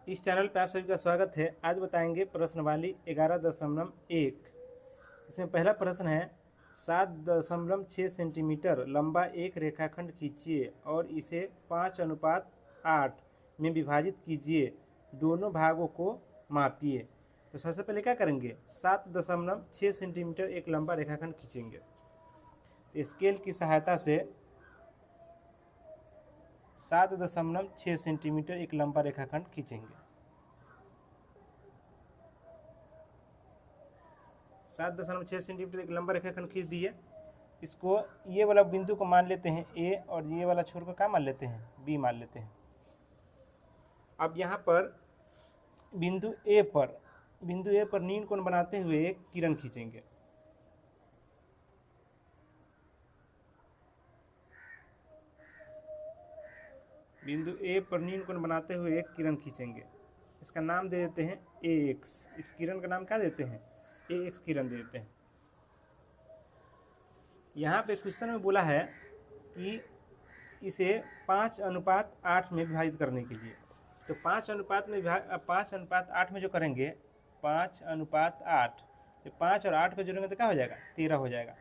इस चैनल पर आप सभी का स्वागत है। आज बताएंगे प्रश्नवाली 11.1। इसमें पहला प्रश्न है 7.6 सेंटीमीटर लंबा एक रेखाखंड खींचिए और इसे 5:8 में विभाजित कीजिए, दोनों भागों को मापिए। तो सबसे पहले क्या करेंगे, 7.6 सेंटीमीटर एक लंबा रेखाखंड खींचेंगे। तो स्केल की सहायता से 7.6 सेंटीमीटर एक लंबा रेखाखंड खींचेंगे। 7.6 सेंटीमीटर एक लंबा रेखाखंड खींच दिए। इसको ये वाला बिंदु को मान लेते हैं ए, और ये वाला छोर को क्या मान लेते हैं, बी मान लेते हैं। अब यहाँ पर बिंदु ए पर नील कोण बनाते हुए एक किरण खींचेंगे। बिंदु ए पर नील कोण बनाते हुए एक किरण खींचेंगे। इसका नाम दे देते हैं ए एक्स। इस किरण का नाम क्या देते हैं, ए एक्स किरण दे देते हैं। यहाँ पे क्वेश्चन में बोला है कि इसे 5:8 में विभाजित करने के लिए। तो 5:8 में जो करेंगे, 5:8, तो 5 और 8 को जोड़ेंगे तो क्या हो जाएगा, 13 हो जाएगा।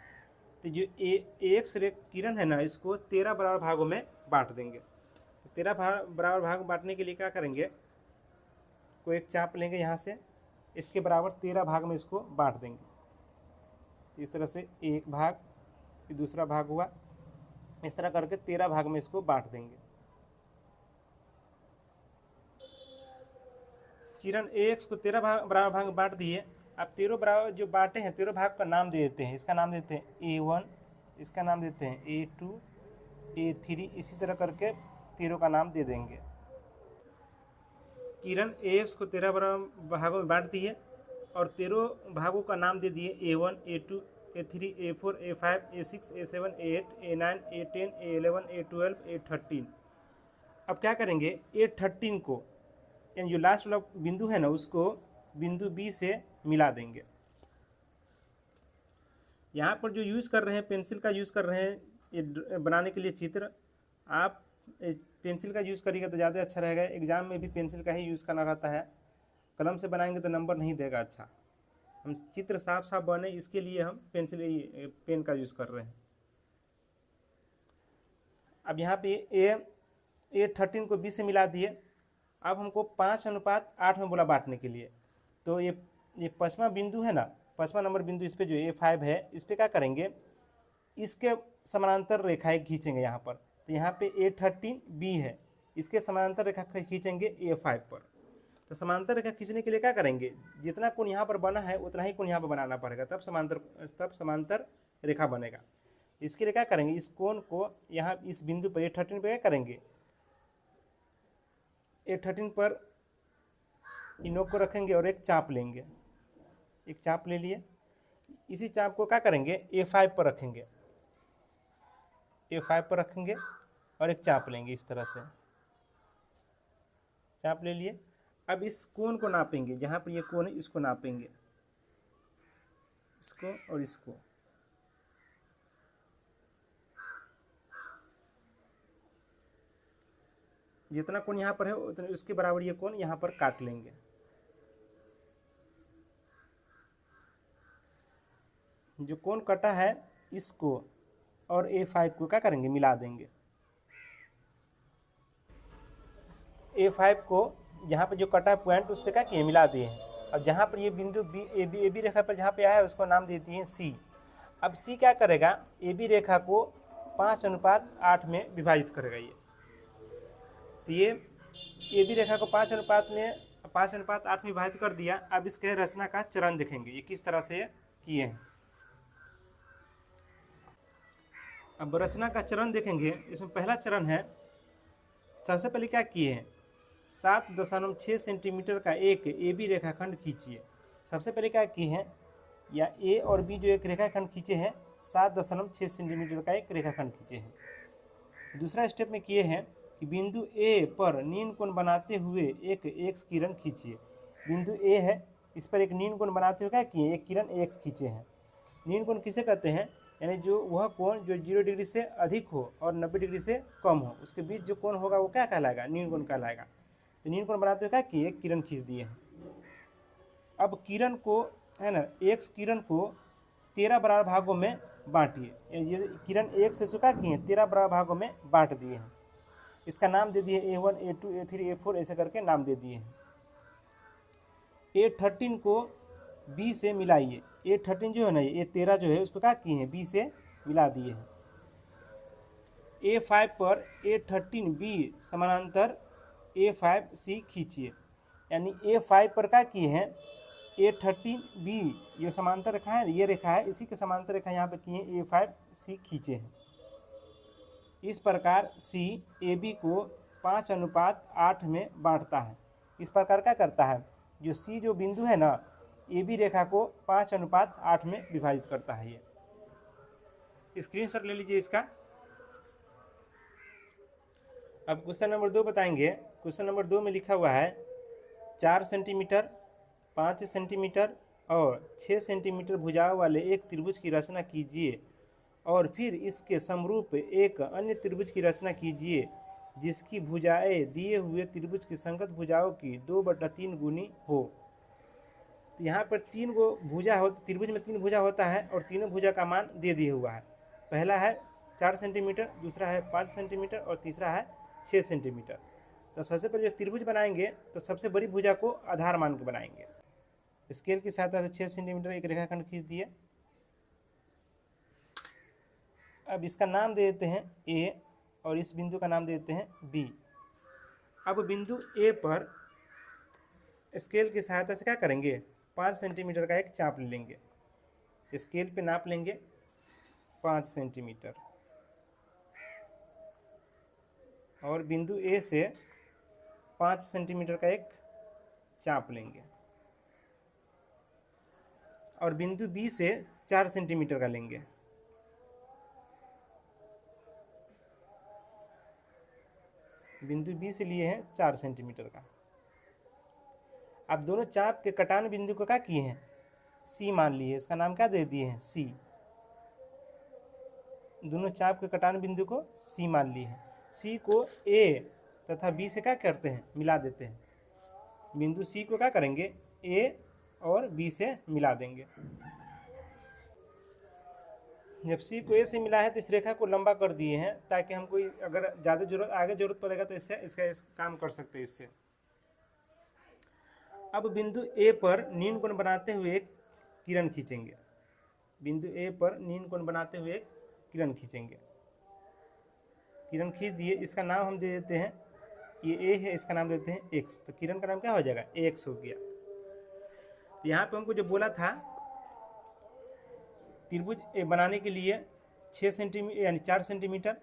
तो जो ए एक्स किरण है ना, इसको 13 बराबर भागों में बांट देंगे। तो 13 बराबर भाग बांटने के लिए क्या करेंगे, कोई एक चाप लेंगे यहाँ से, इसके बराबर 13 भाग में इसको बांट देंगे। इस तरह से एक भाग, फिर दूसरा भाग हुआ, इस तरह करके 13 भाग में इसको बांट देंगे। किरण ए एक्स को 13 बराबर भाग में बांट दिए। अब 13 बराबर जो बांटे हैं, 13 भाग का नाम दे देते हैं। इसका नाम देते हैं A1, इसका नाम देते हैं A2, A3, इसी तरह करके 13 का नाम दे देंगे। किरण ए एक्स को 13 बराबर भागों में बांट दिए और 13 भागों का नाम दे दिए A1, A2, A3, A4, A5, A6, A7, A8, A9, A10, A11, A12, A13। अब क्या करेंगे, A13 को, यानी जो लास्ट वाला बिंदु है ना, उसको बिंदु बी से मिला देंगे। यहाँ पर जो यूज़ कर रहे हैं, पेंसिल का यूज़ कर रहे हैं ये बनाने के लिए चित्र। आप पेंसिल का यूज़ करिएगा तो ज़्यादा अच्छा रहेगा। एग्ज़ाम में भी पेंसिल का ही यूज़ करना रहता है, कलम से बनाएंगे तो नंबर नहीं देगा अच्छा। हम चित्र साफ साफ बने, इसके लिए हम पेन का यूज़ कर रहे हैं। अब यहाँ पे A13 को B से मिला दिए। अब हमको 5:8 में बोला बांटने के लिए। तो ये 5वां बिंदु है ना, 5वां नंबर बिंदु, इस पर जो A5 है, इस पर क्या करेंगे, इसके समानांतर रेखाएं खींचेंगे यहाँ पर। तो यहाँ पे A13B है, इसके समानांतर रेखा खींचेंगे A5 पर। तो समांतर रेखा खींचने के लिए क्या करेंगे, जितना कोण यहाँ पर बना है उतना ही कोण यहाँ पर बनाना पड़ेगा, तब समांतर रेखा बनेगा। इसके लिए क्या करेंगे, इस कोण को यहाँ इस बिंदु पर A13 पर क्या करेंगे, A13 पर इनोक को रखेंगे और एक चाप लेंगे। एक चाप ले लिए, इसी चाप को क्या करेंगे, A5 पर रखेंगे। A5 पर रखेंगे और एक चाप लेंगे। इस तरह से चाप ले लिए। अब इस कोण को नापेंगे, जहाँ पर ये कोण है इसको नापेंगे, इसको और इसको। जितना कोण यहाँ पर है उतने उसके बराबर ये कोण यहाँ पर काट लेंगे। जो कोण कटा है इसको और A5 को क्या करेंगे, मिला देंगे। A5 को यहाँ पर जो कटा पॉइंट उससे क्या किए, मिला दिए हैं। अब जहाँ पर ये बिंदु ए बी रेखा पर जहाँ पे आया है उसको नाम दे दिए हैं C। अब C क्या करेगा, AB रेखा को 5:8 में विभाजित करेगा। ये तो ये AB रेखा को 5:8 में विभाजित कर दिया। अब इसके रचना का चरण देखेंगे, ये किस तरह से किए हैं। अब रचना का चरण देखेंगे। इसमें पहला चरण है, सबसे पहले क्या किए हैं, 7.6 सेंटीमीटर का एक AB रेखाखंड खींचिए। सबसे पहले क्या किए हैं, या A और B जो एक रेखाखंड खींचे हैं, 7.6 सेंटीमीटर का एक रेखाखंड खींचे हैं। दूसरा स्टेप में किए हैं कि बिंदु A पर नील कोण बनाते हुए एक एक्स किरण खींचिए। बिंदु A है, इस पर एक नील कोण बनाते हुए क्या किए, एक किरण एक्स खींचे हैं। नील कोण किसे कहते हैं, यानी जो वह कोण जो 0 डिग्री से अधिक हो और 90 डिग्री से कम हो, उसके बीच जो कोण होगा वो क्या कहलाएगा, नील कोण कहलाएगा। तो नील कोण बनाते हुए क्या किए, किरण खींच दिए हैं। अब किरण को है ना, एक किरण को 13 बराबर भागों में बांटिए। ये किरण एक से क्या किए हैं, 13 बराबर भागों में बांट दिए हैं। इसका नाम दे दिए A1, A2, A3, A4 ऐसे करके नाम दे दिए हैं। A13 को B से मिलाइए। A13 जो है ना, ये 13 जो है उसको क्या किए हैं, B से मिला दिए हैं। A5 पर A13B समानांतर A5C खींचिए। यानी A5 पर क्या किए हैं, A13B ये समांतर रेखा है, ये रेखा है, इसी के समांतर रेखा यहाँ पे किए A5C खींचे हैं। इस प्रकार C AB को 5:8 में बांटता है। इस प्रकार क्या करता है, जो C जो बिंदु है ना, AB रेखा को 5:8 में विभाजित करता है। ये स्क्रीनशॉट ले लीजिए इसका। अब क्वेश्चन नंबर 2 बताएंगे। क्वेश्चन नंबर 2 में लिखा हुआ है 4 सेंटीमीटर, 5 सेंटीमीटर और 6 सेंटीमीटर भुजाओं वाले एक त्रिभुज की रचना कीजिए और फिर इसके समरूप एक अन्य त्रिभुज की रचना कीजिए जिसकी भुजाएं दिए हुए त्रिभुज की संगत भुजाओं की 2/3 गुनी हो। तो यहाँ पर 3 गो भुजा हो, त्रिभुज में 3 भुजा होता है और तीनों भुजा का मान दे दिया हुआ है। पहला है 4 सेंटीमीटर, दूसरा है 5 सेंटीमीटर और तीसरा है 6 सेंटीमीटर। तो सबसे पहले जो त्रिभुज बनाएंगे तो सबसे बड़ी भुजा को आधार मान के बनाएंगे। स्केल की सहायता से 6 सेंटीमीटर एक रेखाखंड खींच दिए। अब इसका नाम दे देते हैं A और इस बिंदु का नाम दे देते हैं B। अब बिंदु A पर स्केल की सहायता से क्या करेंगे, 5 सेंटीमीटर का एक चाप ले लेंगे। स्केल पे नाप लेंगे 5 सेंटीमीटर और बिंदु A से 5 सेंटीमीटर का एक चाप लेंगे और बिंदु B से 4 सेंटीमीटर का लेंगे। बिंदु B से लिए हैं 4 सेंटीमीटर का। अब दोनों चाप के कटान बिंदु को क्या किए हैं, C मान लिए। इसका नाम क्या दे दिए हैं, C। दोनों चाप के कटान बिंदु को C मान लिए हैं। C को A तथा B से क्या करते हैं, मिला देते हैं। बिंदु C को क्या करेंगे, A और B से मिला देंगे। जब C को A से मिला है तो इस रेखा को लंबा कर दिए हैं ताकि हमको अगर ज़्यादा जरूरत आगे जरूरत पड़ेगा तो इससे इसका काम कर सकते हैं इससे। अब बिंदु A पर नील कोण बनाते हुए एक किरण खींचेंगे। बिंदु A पर नील कोण बनाते हुए एक किरण खींचेंगे। किरण खींच दिए, इसका नाम हम दे देते हैं, ये A है, इसका नाम देते हैं X। तो किरण का नाम क्या हो जाएगा, X हो गया। तो यहाँ पे हमको जो बोला था त्रिभुज बनाने के लिए 6 सेंटीमीटर यानी 4 सेंटीमीटर,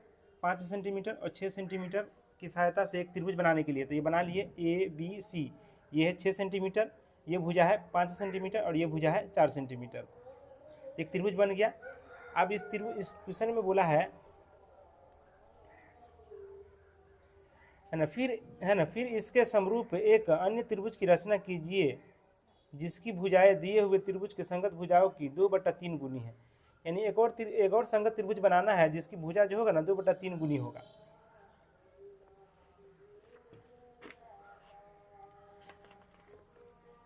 5 सेंटीमीटर और 6 सेंटीमीटर की सहायता से एक त्रिभुज बनाने के लिए, तो ये बना लिए ABC। ये है 6 सेंटीमीटर, ये भुजा है 5 सेंटीमीटर और ये भुजा है 4 सेंटीमीटर। एक त्रिभुज बन गया। अब इस क्वेश्चन में बोला है ना, फिर इसके समरूप एक अन्य त्रिभुज की रचना कीजिए जिसकी भुजाएं दिए हुए त्रिभुज के संगत भुजाओं की 2/3 गुनी है। यानी एक और संगत त्रिभुज बनाना है जिसकी भुजा जो होगा ना 2/3 गुनी होगा।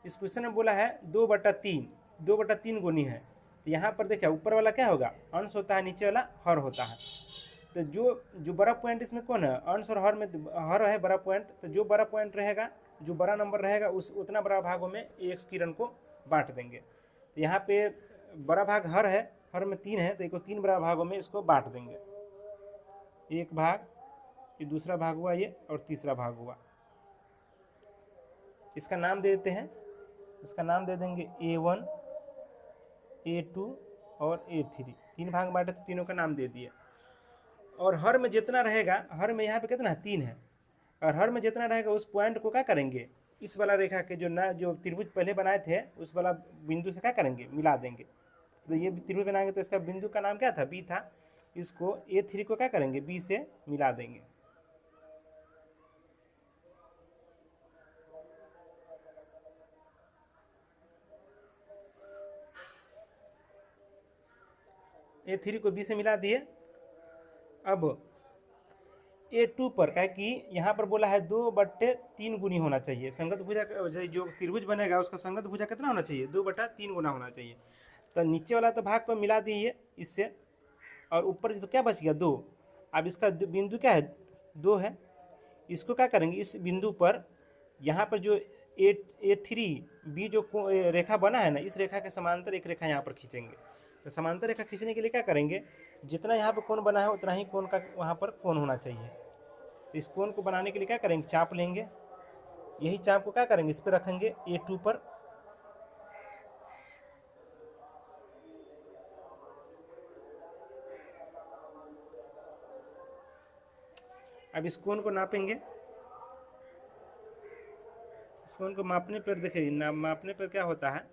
इस क्वेश्चन में बोला है 2/3 गुनी है। तो यहाँ पर देखिए ऊपर वाला क्या होगा, अंश होता है, नीचे वाला हर होता है। तो जो बड़ा पॉइंट इसमें कौन है, अंश और हर में हर है बड़ा पॉइंट। तो जो बड़ा पॉइंट रहेगा, जो बड़ा नंबर रहेगा उस उतना बड़ा भागों में एक किरण को बांट देंगे। तो यहाँ पे बड़ा भाग हर है, हर में 3 है, तो इसको 3 बड़ा भागों में इसको बांट देंगे। एक भाग, ये दूसरा भाग हुआ ये, और तीसरा भाग हुआ। इसका नाम दे देते हैं, इसका नाम दे देंगे A1, A2 और A3। 3 भाग बांटे तो तीनों का नाम दे दिए। और हर में जितना रहेगा, हर में यहाँ पे कितना है, 3 है, और हर में जितना रहेगा उस पॉइंट को क्या करेंगे, इस वाला रेखा के जो त्रिभुज पहले बनाए थे उस वाला बिंदु से क्या करेंगे, मिला देंगे। तो ये त्रिभुज बनाएंगे तो इसका बिंदु का नाम क्या था, B था। इसको A3 को क्या करेंगे, B से मिला देंगे। A3 को B से मिला दिए। अब A2 पर क्या कि यहाँ पर बोला है 2/3 गुनी होना चाहिए। संगत भुजा जो त्रिभुज बनेगा उसका संगत भुजा कितना होना चाहिए, 2/3 गुना होना चाहिए। तो नीचे वाला तो भाग पर मिला दिए इससे, और ऊपर तो क्या बच गया 2। अब इसका बिंदु क्या है 2 है, इसको क्या करेंगे इस बिंदु पर यहाँ पर जो A3B जो रेखा बना है ना, इस रेखा के समांतर एक रेखा यहाँ पर खींचेंगे। तो समांतर रेखा खींचने के लिए क्या करेंगे, जितना यहाँ पर कोण बना है उतना ही कोण का वहाँ पर कोण होना चाहिए। तो इस कोण को बनाने के लिए क्या करेंगे, चाप लेंगे, यही चाप को क्या करेंगे इस पर रखेंगे A2 पर। अब इस कोण को नापेंगे, इस कोण को मापने पर देखिए मापने पर क्या होता है,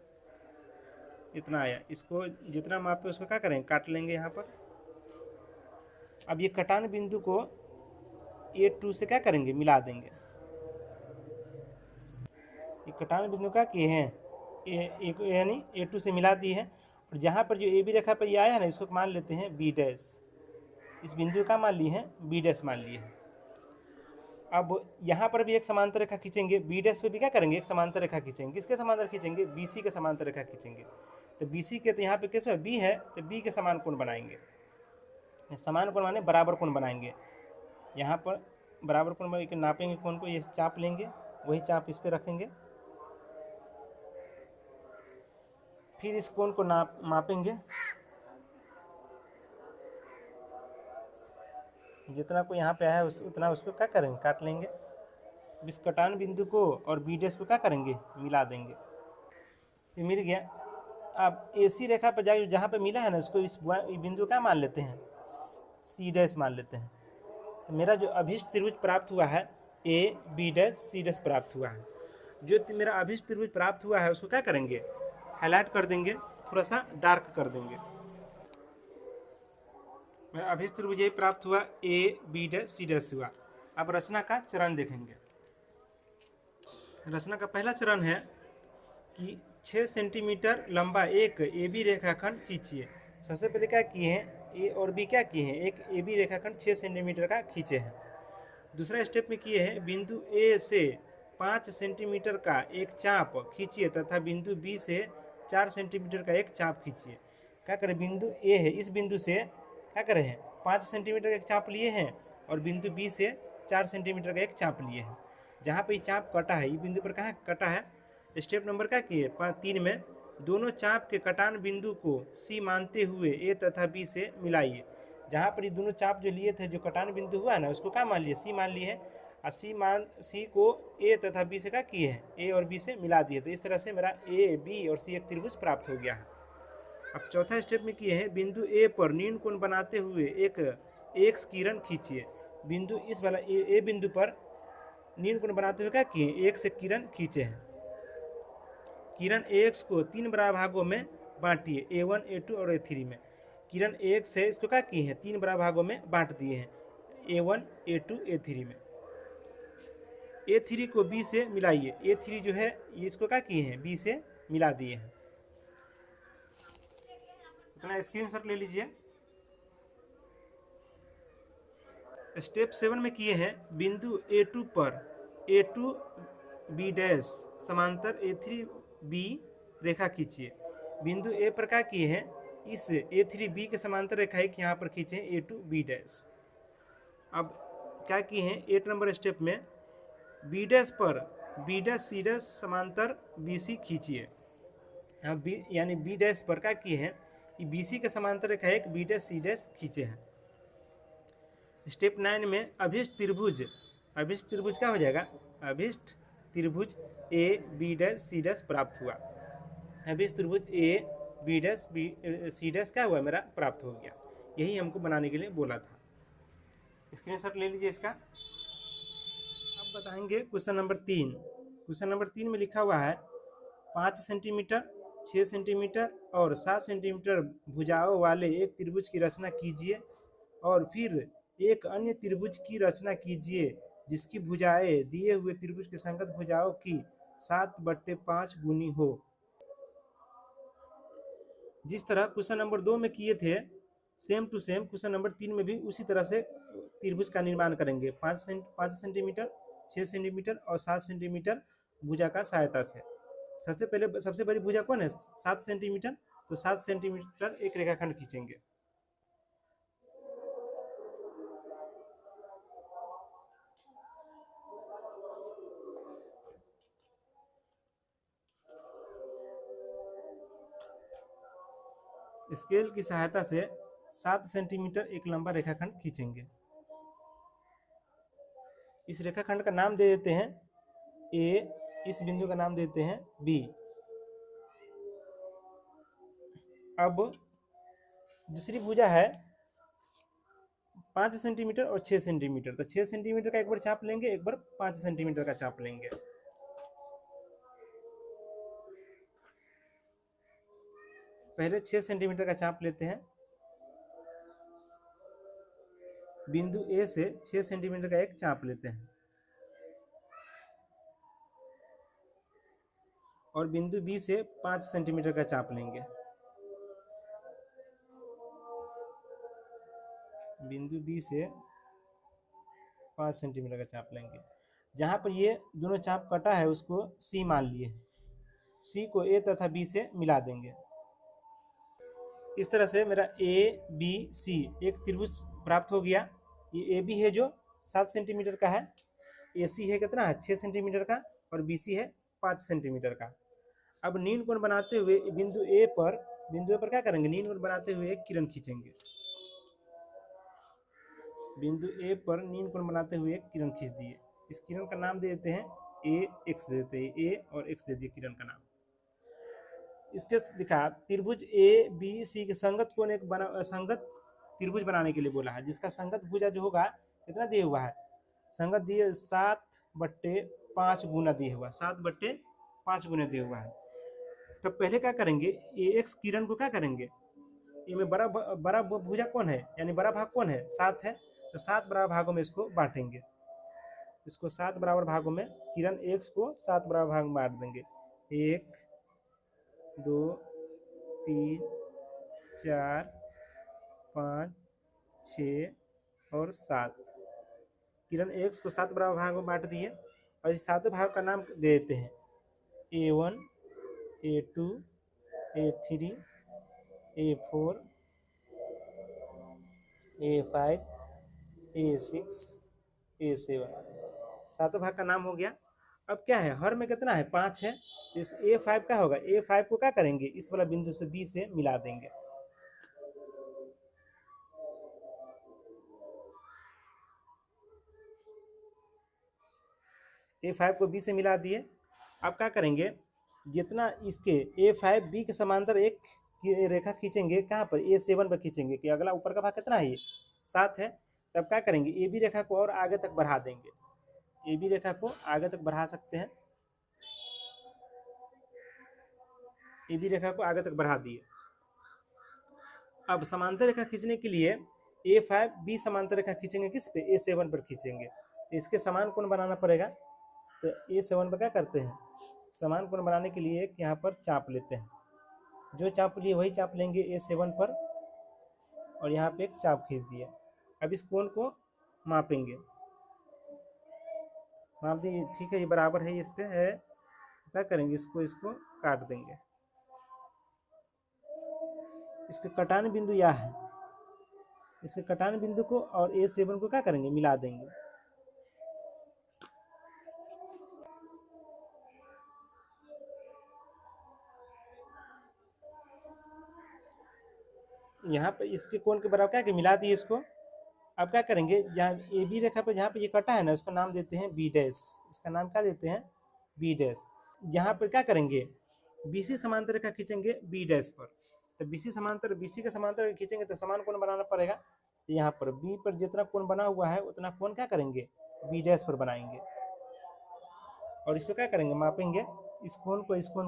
इतना आया। इसको जितना मापे उसको क्या करेंगे काट लेंगे यहाँ पर। अब ये कटान बिंदु को A2 से क्या करेंगे मिला देंगे। ये कटान बिंदु क्या किए हैं यानी A2 से मिला दी है। और जहाँ पर जो AB रेखा पर ये आया है ना, इसको मान लेते हैं B डैश। इस बिंदु का मान लिए हैं B डैश मान लिए हैं। अब यहाँ पर भी एक समांतर रेखा खींचेंगे, B डैश पे भी क्या करेंगे एक समांतर रेखा खींचेंगे। किसके समांतर खींचेंगे, BC के समांतर रेखा खींचेंगे। तो BC के तो यहाँ पे किस पर B है, तो B के समान कोण बनाएंगे। समान कोण माने बराबर कोण बनाएंगे। यहाँ पर बराबर कोण बना के नापेंगे कोण को, ये चाप लेंगे, वही चाप इस पर रखेंगे, फिर इस कोण को मापेंगे। जितना को यहाँ पे आया है उतना उसको क्या करेंगे काट लेंगे। इस कटान बिंदु को और बी डैश को क्या करेंगे मिला देंगे। ये मिल गया। अब AC रेखा पर जाकर जहाँ पे मिला है ना, उसको इस बिंदु क्या मान लेते हैं C डैश मान लेते हैं। तो मेरा जो अभिष्ट त्रिभुज प्राप्त हुआ है AB डैश C डैश प्राप्त हुआ है। जो मेरा अभिष्ट त्रिभुज प्राप्त हुआ है उसको क्या करेंगे हाईलाइट कर देंगे, थोड़ा सा डार्क कर देंगे। मेरा अभिष्ट त्रिभुज यही प्राप्त हुआ AB डैश C डैश हुआ। अब रचना का चरण देखेंगे। रचना का पहला चरण है कि 6 सेंटीमीटर लंबा एक AB रेखाखंड खींचिए। सबसे पहले क्या किए हैं, A और B क्या किए हैं, एक AB रेखाखंड 6 सेंटीमीटर का खींचे हैं। दूसरा स्टेप में किए हैं बिंदु A से 5 सेंटीमीटर का एक चाप खींचिए तथा बिंदु B से 4 सेंटीमीटर का एक चाप खींचिए। क्या करें, बिंदु A है, इस बिंदु से क्या करें हैं 5 सेंटीमीटर का एक चाप लिए हैं और बिंदु B से 4 सेंटीमीटर का एक चाप लिए हैं। जहाँ पर ये चाप कटा है, ये बिंदु पर कहाँ कटा है। स्टेप नंबर क्या किए 3 में दोनों चाप के कटान बिंदु को C मानते हुए A तथा B से मिलाइए। जहाँ पर ये दोनों चाप जो लिए थे, जो कटान बिंदु हुआ है ना, उसको क्या मान लिए C मान लिए है, और C को A तथा B से क्या किए हैं A और B से मिला दिए। तो इस तरह से मेरा A B और C एक त्रिभुज प्राप्त हो गया है। अब चौथा स्टेप में किए हैं बिंदु A पर न्यून कोण बनाते हुए एक X किरण खींचिए। बिंदु इस वाला A बिंदु पर न्यून कोण बनाते हुए क्या किए X किरण खींचे हैं। किरण AX को 3 बराबर भागों में बांटिए, A1 A2 और A3 में। किरण AX है, इसको क्या किए हैं 3 बराबर भागों में बांट दिए हैं, A1 A2 A3 में। A3 को B से मिलाइए। A3 जो है ये इसको क्या किए हैं B से मिला दिए हैं। इतना स्क्रीनशॉट ले लीजिए। स्टेप 7 में किए हैं बिंदु A2 पर A2 B डैश समांतर A3B रेखा खींचिए। बिंदु A पर क्या किए हैं, इस A3B के समांतर रेखा एक यहाँ पर खींचे A2 B डैश। अब क्या किए हैं 8 नंबर स्टेप में B डैश पर B डैश C डैश समांतर BC खींचिए। यहाँ यानी B डैश पर क्या किए हैं कि BC के समांतर रेखा एक B डैश C डैश खींचे हैं। स्टेप 9 में अभिष्ट त्रिभुज क्या हो जाएगा, अभिष्ट त्रिभुज A B dash C dash प्राप्त हुआ। अभिष्ट त्रिभुज A B dash C dash क्या हुआ मेरा प्राप्त हो गया। यही हमको बनाने के लिए बोला था। स्क्रीनशॉट ले लीजिए इसका। अब बताएंगे क्वेश्चन नंबर 3। क्वेश्चन नंबर 3 में लिखा हुआ है 5 सेंटीमीटर 6 सेंटीमीटर और 7 सेंटीमीटर भुजाओं वाले एक त्रिभुज की रचना कीजिए और फिर एक अन्य त्रिभुज की रचना कीजिए जिसकी भुजाएं दिए हुए त्रिभुज के संगत भुजाओं की 7/5 गुनी हो। जिस तरह क्वेश्चन नंबर 2 में किए थे same to same question number 3 में भी उसी तरह से त्रिभुज का निर्माण करेंगे। 5 सेंटीमीटर, 6 सेंटीमीटर और 7 सेंटीमीटर भुजा का सहायता से। सबसे बड़ी भुजा कौन है? 7 सेंटीमीटर। तो 7 सेंटीमीटर एक रेखाखंड खींचेंगे। स्केल की सहायता से 7 सेंटीमीटर एक लंबा रेखाखंड खींचेंगे। इस रेखाखंड का नाम दे देते हैं ए, इस बिंदु का नाम देते हैं बी। अब दूसरी भुजा है 5 सेंटीमीटर और 6 सेंटीमीटर। तो 6 सेंटीमीटर का एक बार चाप लेंगे, एक बार 5 सेंटीमीटर का चाप लेंगे। पहले 6 सेंटीमीटर का चाप लेते हैं। बिंदु ए से 6 सेंटीमीटर का एक चाप लेते हैं और बिंदु बी से 5 सेंटीमीटर का चाप लेंगे। बिंदु बी से 5 सेंटीमीटर का चाप लेंगे। जहां पर ये दोनों चाप कटा है उसको सी मान लिए। सी को ए तथा बी से मिला देंगे। इस तरह से मेरा ए बी सी एक त्रिभुज प्राप्त हो गया। ये ए बी है जो 7 सेंटीमीटर का है, ए सी है कितना है 6 सेंटीमीटर का, और बी सी है 5 सेंटीमीटर का। अब नील कोण बनाते हुए बिंदु ए पर क्या करेंगे? नील कोण बनाते हुए एक किरण खींचेंगे। बिंदु ए पर नील कोण बनाते हुए एक किरण खींच दिए। इस किरण का नाम दे देते हैं ए एक्स, देते हैं ए और एक्स दे दिए किरण का नाम। इसके दिखा त्रिभुज ए बी सी के संगत कोण एक संगत त्रिभुज बनाने के लिए बोला है, जिसका संगत भुजा जो होगा कितना दिया हुआ है? संगत दिए 7/5 गुना दिए हुआ, 7/5 गुना दिया हुआ है। तो पहले क्या करेंगे? ए एक्स किरण को क्या करेंगे? ये में बड़ा भुजा कौन है, यानी बड़ा भाग कौन है? 7 है। तो 7 बराबर भागों में इसको बांटेंगे। इसको 7 बराबर भागों में किरण एक्स को 7 बराबर भाग में बांट देंगे। 1 2 3 4 5 6 और 7। किरण एक्स को 7 बराबर भाग में बांट दिए और इस सातों भाग का नाम दे देते हैं A1 A2 A3 A4 A5 A6 A7। सातों भाग का नाम हो गया। अब क्या है? हर में कितना है? 5 है। इस A5 का होगा, A5 को क्या करेंगे? इस वाला बिंदु से B से मिला देंगे। A5 को B से मिला दिए। अब क्या करेंगे? जितना इसके A5 B के समांतर एक रेखा खींचेंगे, कहाँ पर? A7 पर खींचेंगे। कि अगला ऊपर का भाग कितना है? ये 7 है। तब क्या करेंगे? AB रेखा को और आगे तक बढ़ा देंगे। AB रेखा को आगे तक बढ़ा सकते हैं। AB रेखा को आगे तक बढ़ा दिए। अब समांतर रेखा खींचने के लिए A5 B समांतर रेखा खींचेंगे किस पे? A7 पर खींचेंगे। तो इसके समान कोण बनाना पड़ेगा। तो A7 पर क्या करते हैं? समान कोण बनाने के लिए एक यहाँ पर चाप लेते हैं। जो चाप लिए वही चाप लेंगे A7 पर और यहाँ पे एक चाप खींच दिए। अब इस कोण को मापेंगे। माप दिए, ठीक है, ये बराबर है, इस पे है। क्या करेंगे? इसको काट देंगे। इसके कटान बिंदु यह है। इसके कटान बिंदु को और A7 को क्या करेंगे? मिला देंगे। यहाँ पे इसके कोण के बराबर क्या कि मिला दिए इसको। अब क्या करेंगे? जहाँ ए बी रेखा पर जहाँ पे ये कटा है ना, उसका नाम देते हैं बी डैश। इसका नाम क्या देते हैं? B dash. यहाँ पर क्या करेंगे? BC समांतर रेखा खींचेंगे बी डैश पर। तो BC के समांतर खींचेंगे तो समान कोण बनाना पड़ेगा। तो यहाँ पर बी पर जितना कोण बना हुआ है उतना कोण क्या करेंगे? बी डैश पर बनाएंगे और इसको क्या करेंगे? मापेंगे। इस कोण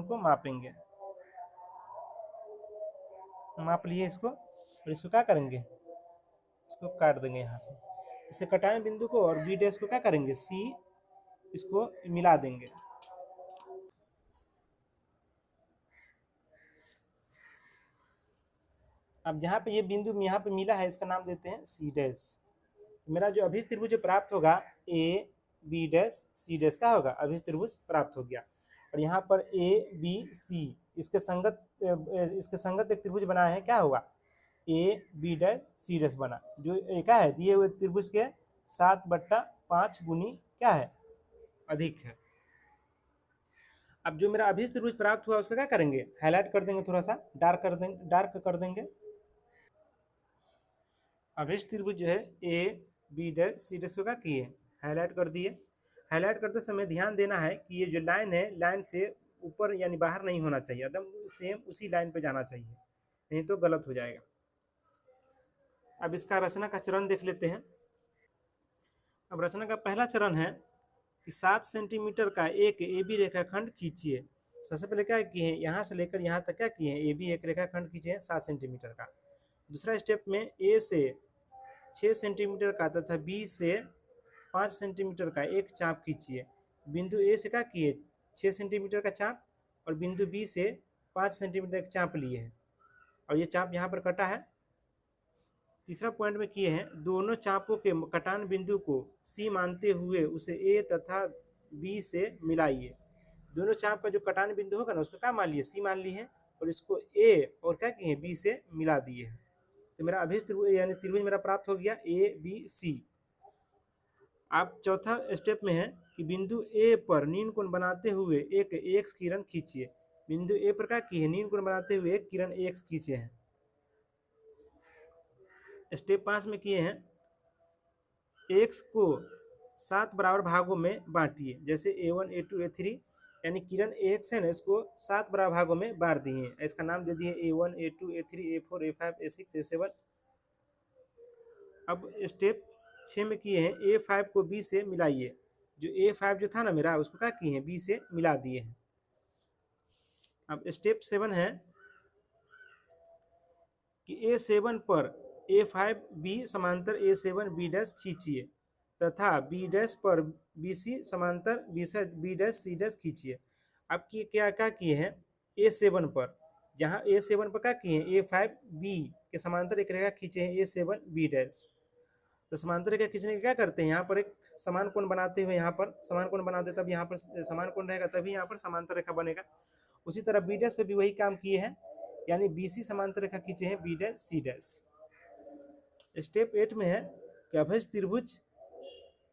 को मापेंगे। माप लिए इसको और इसको क्या करेंगे? इसको काट देंगे यहाँ से। इसे कटाने बिंदु को और बी डैश को क्या करेंगे? C, इसको मिला देंगे। अब जहाँ पे ये बिंदु यहाँ पे मिला है इसका नाम देते हैं सी डैश। मेरा जो अभिष्ट त्रिभुज जो प्राप्त होगा A B dash C dash का होगा, अभिष्ट त्रिभुज प्राप्त हो गया। और यहाँ पर ए बी सी इसके संगत एक त्रिभुज बना है, क्या होगा A B dash C dash बना, जो क्या है दिए हुए त्रिभुज के 7/5 गुनी क्या है अधिक है। अब जो मेरा अभिष्ट त्रिभुज प्राप्त हुआ उसका क्या करेंगे, हाईलाइट कर देंगे, थोड़ा सा डार्क कर देंगे। अभिष्ट त्रिभुज जो है A B dash C dash को क्या किए, हाईलाइट कर दिए। हाईलाइट करते समय ध्यान देना है कि ये जो लाइन है लाइन से ऊपर यानी बाहर नहीं होना चाहिए, एकदम सेम उसी लाइन पे जाना चाहिए, नहीं तो गलत हो जाएगा। अब इसका रचना का चरण देख लेते हैं। अब रचना का पहला चरण है कि 7 सेंटीमीटर का एक ए बी रेखाखंड खींचिए। सबसे पहले क्या किए हैं, यहाँ से लेकर यहाँ तक क्या किए हैं, ए बी एक रेखाखंड खींचे हैं 7 सेंटीमीटर का। दूसरा स्टेप में ए से 6 सेंटीमीटर का तथा बी से 5 सेंटीमीटर का एक चाप खींचिए। बिंदु ए से क्या किए 6 सेंटीमीटर का चाप और बिंदु बी से 5 सेंटीमीटर का चाप लिए हैं और ये चाप यहाँ पर कटा है। तीसरा पॉइंट में किए हैं दोनों चापों के कटान बिंदु को सी मानते हुए उसे ए तथा बी से मिलाइए। दोनों चाप का जो कटान बिंदु होगा ना उसको क्या मान लिए, सी मान ली है और इसको ए और क्या किए बी से मिला दिए हैं। तो मेरा अभिष्ट त्रिभुज यानी त्रिभुज मेरा प्राप्त हो गया ए बी सी। आप चौथा स्टेप में है कि बिंदु ए पर नील कोण बनाते हुए एक एक्स किरण खींचिए। बिंदु ए पर क्या की है, नील कोण बनाते हुए एक किरण एक्स खींचे हैं। स्टेप 5 में किए हैं एक्स को 7 बराबर भागों में बांटिए। जैसे A1 A2 A3 यानी किरण एक्स है ना, इसको 7 बराबर भागों में बांट दिए हैं। इसका नाम दे दिए A1 A2 A3 A4 A5 A6 A7। अब स्टेप 6 में किए हैं A5 को B से मिलाइए। जो A5 जो था ना मेरा उसको क्या किए हैं, B से मिला दिए हैं। अब स्टेप 7 है कि A7 पर A5 B समांतर A7 B डैश खींचिए तथा B डैश पर BC समांतर B डैश C डैश खींचिए। अब क्या क्या किए हैं A7 पर, जहाँ A7 पर क्या किए हैं A5 B के समांतर एक रेखा खींचे हैं A7 B डैश। तो समांतर रेखा खींचने के क्या करते हैं, यहाँ पर एक समान कोण बनाते हुए यहाँ पर समान कोण बनाते, तब यहाँ पर समान कोण रहेगा तभी यहाँ पर समांतर रेखा बनेगा। उसी तरह बी डैश पे भी वही काम किए हैं, यानी BC समांतर रेखा खींचे हैं B dash C dash. Step 8 में है कि अभिष्ट त्रिभुज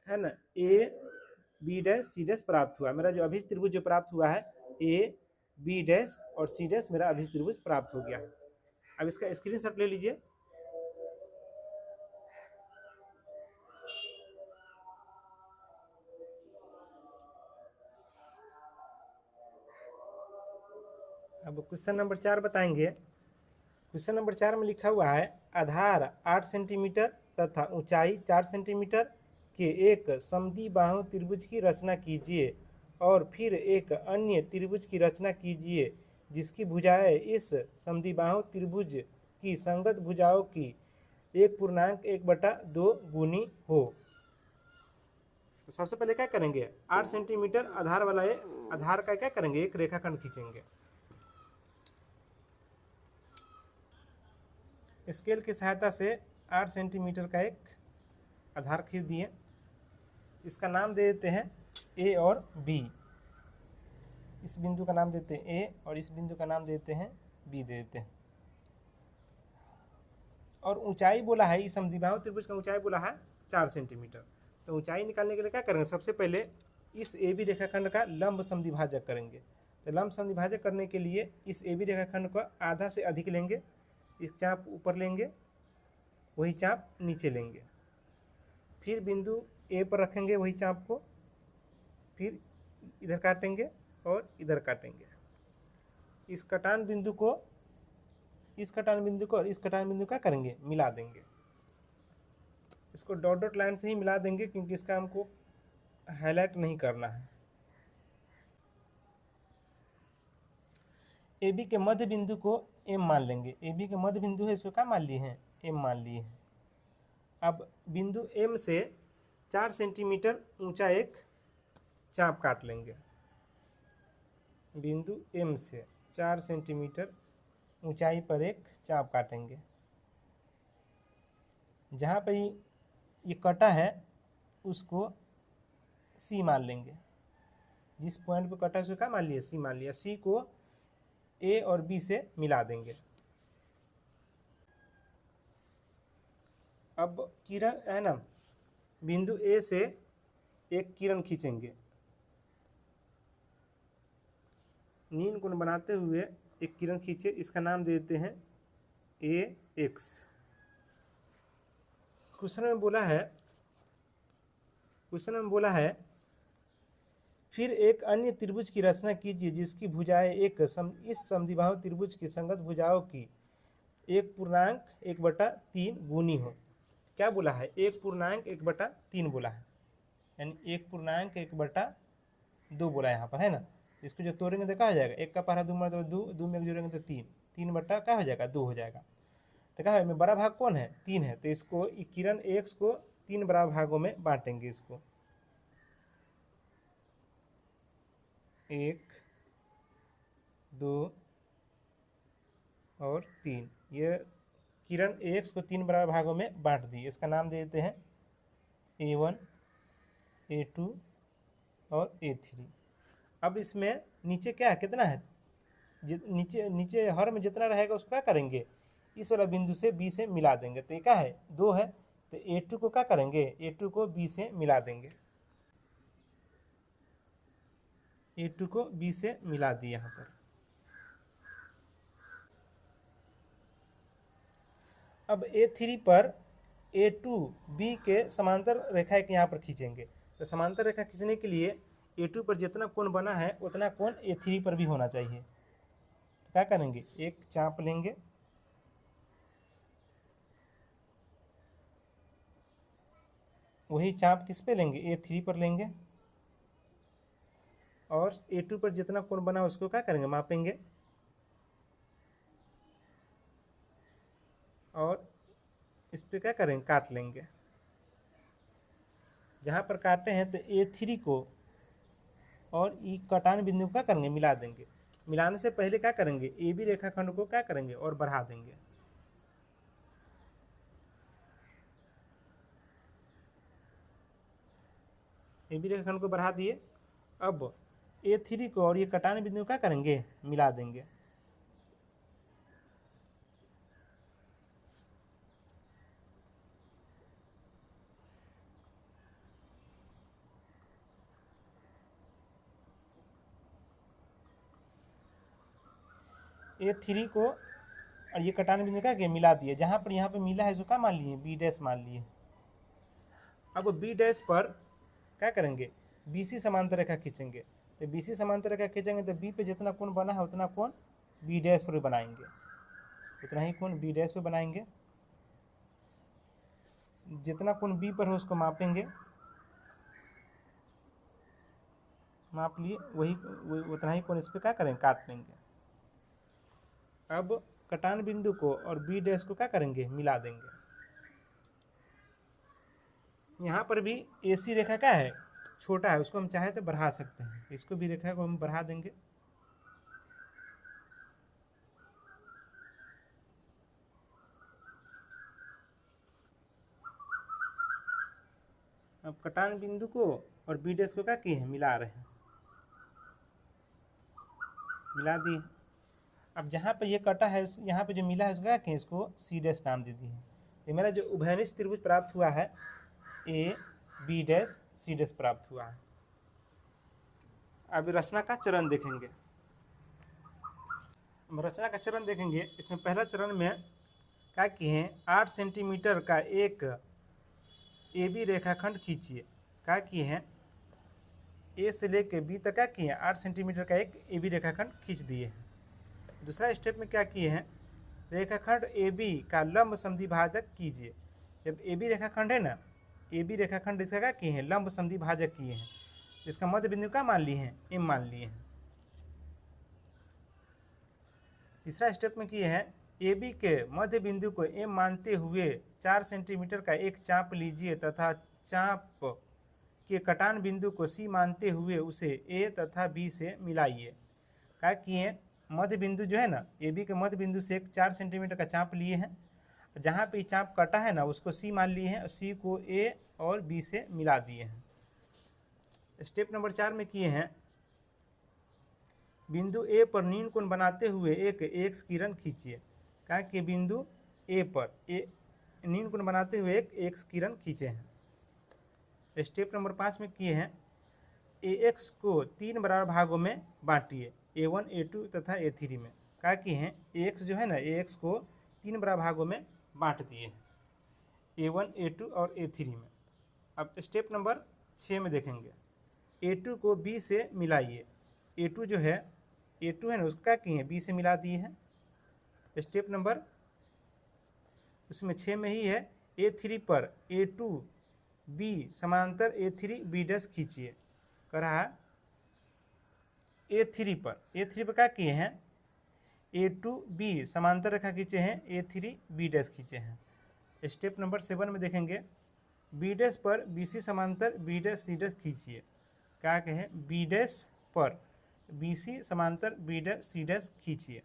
है ना A B dash C dash प्राप्त हुआ। मेरा जो अभिष्ट त्रिभुज जो प्राप्त हुआ है ए बी डैश और सी डैश मेरा अभिष्ट त्रिभुज प्राप्त हो गया है। अब इसका स्क्रीनशॉट ले लीजिए। अब क्वेश्चन नंबर 4 बताएंगे। क्वेश्चन नंबर 4 में लिखा हुआ है आधार 8 सेंटीमीटर तथा ऊंचाई 4 सेंटीमीटर के एक समद्विबाहु त्रिभुज की रचना कीजिए और फिर एक अन्य त्रिभुज की रचना कीजिए जिसकी भुजाएं इस समद्विबाहु त्रिभुज की संगत भुजाओं की 1.1/2 गुनी हो। तो सबसे पहले क्या करेंगे, 8 सेंटीमीटर आधार वाला आधार का क्या करेंगे, एक रेखाखंड खींचेंगे। स्केल की सहायता से 8 सेंटीमीटर का एक आधार खींच दिए। इसका नाम दे देते हैं ए और बी। इस बिंदु का नाम देते हैं ए और इस बिंदु का नाम देते हैं बी दे देते हैं। और ऊंचाई बोला है, इस समद्विबाहु त्रिभुज का ऊंचाई बोला है 4 सेंटीमीटर। तो ऊंचाई निकालने के लिए क्या करेंगे, सबसे पहले इस ए बी रेखाखंड का लंब समद्विभाजक करेंगे। तो लंब समद्विभाजक करने के लिए इस ए बी रेखाखंड को आधा से अधिक लेंगे, एक चाप ऊपर लेंगे, वही चाप नीचे लेंगे, फिर बिंदु ए पर रखेंगे वही चाप को, फिर इधर काटेंगे और इधर काटेंगे। इस कटान बिंदु को इस कटान बिंदु को और इस कटान बिंदु का करेंगे मिला देंगे। इसको डॉट डॉट लाइन से ही मिला देंगे क्योंकि इसका हमको हाईलाइट नहीं करना है। ए बी के मध्य बिंदु को एम मान लेंगे। ए बी के मध्य बिंदु है, इसको क्या मान लिए हैं, एम मान लिए हैं। अब बिंदु एम से 4 सेंटीमीटर ऊंचा एक चाप काट लेंगे। बिंदु एम से 4 सेंटीमीटर ऊंचाई पर एक चाप काटेंगे। जहाँ पे ये कटा है उसको सी मान लेंगे, जिस पॉइंट पे कटा है उसको क्या मान लिया, सी मान लिया। सी को ए और बी से मिला देंगे। अब किरण है ना, बिंदु ए से एक किरण खींचेंगे, नील कोण बनाते हुए एक किरण खींचे, इसका नाम दे देते हैं ए एक्स। क्वेश्चन में बोला है फिर एक अन्य त्रिभुज की रचना कीजिए जिसकी भुजाएं इस समद्विबाहु त्रिभुज की संगत भुजाओं की 1.1/3 गुनी हो। क्या बोला है, 1.1/3 बोला है, यानी 1.1/2 बोला है यहाँ पर, है ना। इसको जो तोड़ेंगे तो क्या हो जाएगा, एक का पहला 2 मतलब 2, 2 में जोड़ेंगे तो 3, 3 बटा क्या हो जाएगा, 2 हो जाएगा। तो क्या है, बड़ा भाग कौन है, 3 है, तो इसको किरण एक्स को 3 बराबर भागों में बांटेंगे। इसको 1, 2 और 3, ये किरण एक्स को 3 बराबर भागों में बांट दी। इसका नाम दे देते हैं A1, A2 और A3। अब इसमें नीचे क्या है, कितना है, नीचे हर में जितना रहेगा उसको क्या करेंगे, इस वाला बिंदु से बी से मिला देंगे। तो ये क्या है, 2 है, तो A2 को क्या करेंगे, A2 को बी से मिला देंगे। A2 को बी से मिला दिए यहाँ पर। अब A3 पर A2 बी के समांतर रेखा एक यहाँ पर खींचेंगे। तो समांतर रेखा खींचने के लिए A2 पर जितना कोण बना है उतना कोण A3 पर भी होना चाहिए। तो क्या करेंगे, एक चाप लेंगे, वही चाप किस पे लेंगे, A3 पर लेंगे, और A2 पर जितना कोण बना उसको क्या करेंगे, मापेंगे, और इस पे क्या करेंगे, काट लेंगे। जहाँ पर काटे हैं तो A3 को और ई कटान बिंदु को क्या करेंगे, मिला देंगे। मिलाने से पहले क्या करेंगे, ए बी रेखाखंड को क्या करेंगे, और बढ़ा देंगे। ए बी रेखाखंड को बढ़ा दिए। अब A3 को और ये कटान बिंदु क्या करेंगे, मिला देंगे। A3 को और ये कटान बिंदु क्या किया, मिला दिए। जहाँ पर यहाँ पे मिला है उसको क्या मान लिए, बी डैश मान लिए। अब बी डैश पर क्या करेंगे, BC समांतर रेखा खींचेंगे। तो BC समांतर रेखा खींचेंगे तो बी पे जितना कोण बना है उतना कोण बी डैश पर बनाएंगे, उतना ही कोण बी डैश पे बनाएंगे। जितना कोण बी पर हो उसको मापेंगे, माप लिए, वही उतना ही कोण इस पर क्या करेंगे, काट लेंगे। अब कटान बिंदु को और बी डैश को क्या करेंगे, मिला देंगे। यहाँ पर भी AC रेखा क्या है, छोटा है, उसको हम चाहे तो बढ़ा सकते हैं। इसको भी रेखा को हम बढ़ा देंगे। अब कटान बिंदु को और बी डैश को क्या किए हैं, मिला रहे हैं, मिला दिए। अब जहाँ पे ये कटा है यहाँ पे जो मिला है उसको क्या किए, इसको सी डैश नाम दे दिए। ये मेरा जो उभयनिष्ठ त्रिभुज प्राप्त हुआ है, A B dash C dash प्राप्त हुआ है। अब रचना का चरण देखेंगे। रचना का चरण देखेंगे, इसमें पहला चरण में क्या किए हैं, 8 सेंटीमीटर का एक AB रेखाखंड खींचिए। क्या किए हैं, ए से लेके बी तक क्या किए हैं, 8 सेंटीमीटर का एक AB रेखाखंड खींच दिए हैं। दूसरा स्टेप में क्या किए हैं, रेखाखंड AB का लंब समद्विभाजक कीजिए। जब AB रेखाखंड है ना, AB रेखाखंड इसका क्या किए हैं, लंब समद्विभाजक किए हैं। इसका मध्य बिंदु का मान लिए हैं, M मान लिए हैं। तीसरा स्टेप में किए हैं, AB के मध्य बिंदु को M मानते हुए 4 सेंटीमीटर का एक चाप लीजिए तथा चाप के कटान बिंदु को C मानते हुए उसे A तथा B से मिलाइए। क्या किए, मध्य बिंदु जो है ना, AB के मध्य बिंदु से एक 4 सेंटीमीटर का चाप लिए हैं जहाँ पे चाप कटा है ना उसको सी मान लिए हैं और सी को ए और बी से मिला दिए हैं। स्टेप नंबर 4 में किए हैं, बिंदु ए पर नील कोण बनाते हुए एक एक्स किरण खींचिए। कहा कि बिंदु ए पर नील कोण बनाते हुए एक एक्स किरण खींचे हैं। स्टेप नंबर 5 में किए हैं, ए एक्स को 3 बराबर भागों में बांटिए, A1 A2 तथा A3 में। कहा कि हैं ए एक्स जो है ना, ए एक्स को 3 बराबर भागों में बांट दिए हैं, A1 A2 और A3 में। अब स्टेप नंबर 6 में देखेंगे, A2 को B से मिलाइए। A2 जो है, A2 है ना उसका किए हैं B से मिला दिए हैं। स्टेप नंबर उसमें 6 में ही है, A3 पर A2 B समांतर A3 B डैश खींचिए। कह रहा है A3 पर क्या किए हैं, A2 B समांतर रेखा खींचे हैं, A3 B डैश खींचे हैं। स्टेप नंबर 7 में देखेंगे, B डैश पर BC समांतर B डैश C डैश खींचिए। क्या कहें, B डैश पर BC समांतर B डैश C डैश खींचिए।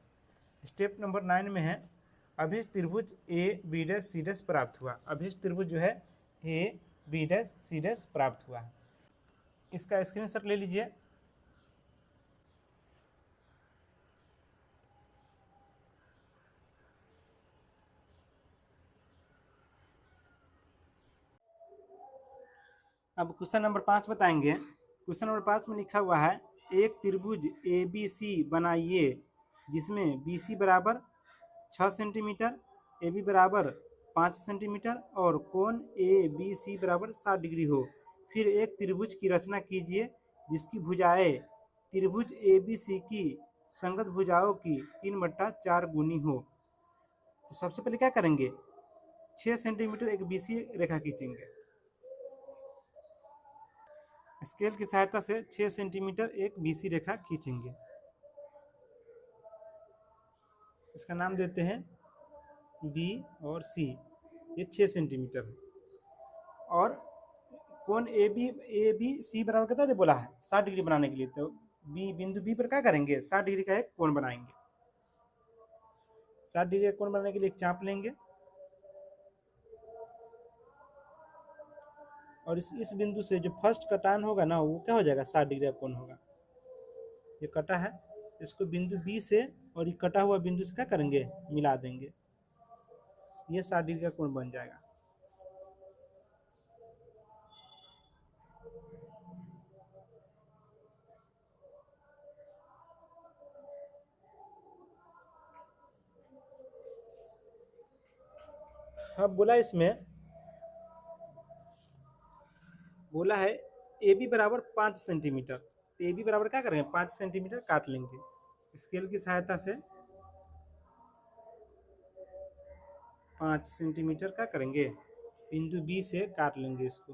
स्टेप नंबर 9 में है, अभिष्ट त्रिभुज A B dash C dash प्राप्त हुआ। अभिष्ट त्रिभुज जो है A B dash C dash प्राप्त हुआ है। इसका स्क्रीनशॉट ले लीजिए। अब क्वेश्चन नंबर 5 बताएंगे। क्वेश्चन नंबर 5 में लिखा हुआ है, एक त्रिभुज ABC बनाइए जिसमें BC बराबर 6 सेंटीमीटर, AB बराबर 5 सेंटीमीटर और कोण ABC बराबर 60 डिग्री हो। फिर एक त्रिभुज की रचना कीजिए जिसकी भुजाएं त्रिभुज ABC की संगत भुजाओं की 3/4 गुनी हो। तो सबसे पहले क्या करेंगे, 6 सेंटीमीटर एक BC रेखा खींचेंगे। स्केल की सहायता से 6 सेंटीमीटर एक BC रेखा खींचेंगे। इसका नाम देते हैं B और C। ये 6 सेंटीमीटर है और कोण ABC बराबर कितना बोला है, 60 डिग्री बनाने के लिए। तो बिंदु B पर क्या करेंगे, 60 डिग्री का एक कोण बनाएंगे। 60 डिग्री का कोण बनाने के लिए एक चाप लेंगे और इस बिंदु से जो फर्स्ट कटान होगा ना वो क्या हो जाएगा, 60 डिग्री का कोण होगा। ये कटा है, इसको बिंदु B से और ये कटा हुआ बिंदु से क्या करेंगे, मिला देंगे। ये 60 डिग्री का कोण बन जाएगा। अब बोला इसमें, बोला है AB बराबर 5 सेंटीमीटर। तो AB बराबर क्या करेंगे, 5 सेंटीमीटर काट लेंगे। स्केल की सहायता से 5 सेंटीमीटर का करेंगे, बिंदु B से काट लेंगे इसको।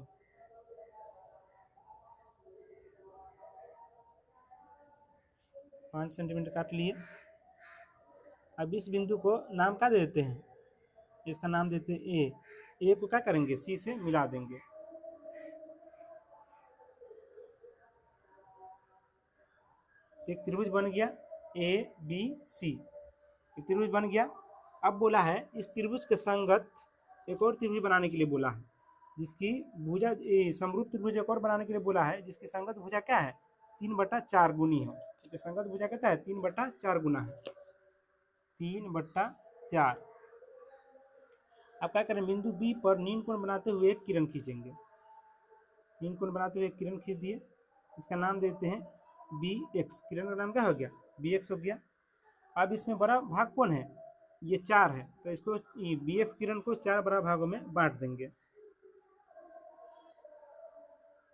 पाँच सेंटीमीटर काट लिए। अब इस बिंदु को नाम क्या दे देते हैं, इसका नाम देते हैं A को क्या करेंगे, C से मिला देंगे। एक त्रिभुज बन गया ABC, एक त्रिभुज बन गया। अब बोला है इस त्रिभुज के संगत एक और त्रिभुज बनाने के लिए बोला है, जिसकी भुजा समरूप त्रिभुज एक और बनाने के लिए बोला है जिसकी संगत भुजा क्या है, 3/4 गुनी हो। तो संगत भुजा कहता है 3/4 गुना है, 3/4। अब क्या करें, बिंदु B पर नील कोण बनाते हुए एक किरण खींचेंगे। नील कोण बनाते हुए एक किरण खींच दिए, इसका नाम देते हैं BX। किरण का नाम क्या हो गया, BX हो गया। अब इसमें बड़ा भाग कौन है, ये 4 है, तो इसको BX किरण को 4 बड़ा भागों में बांट देंगे।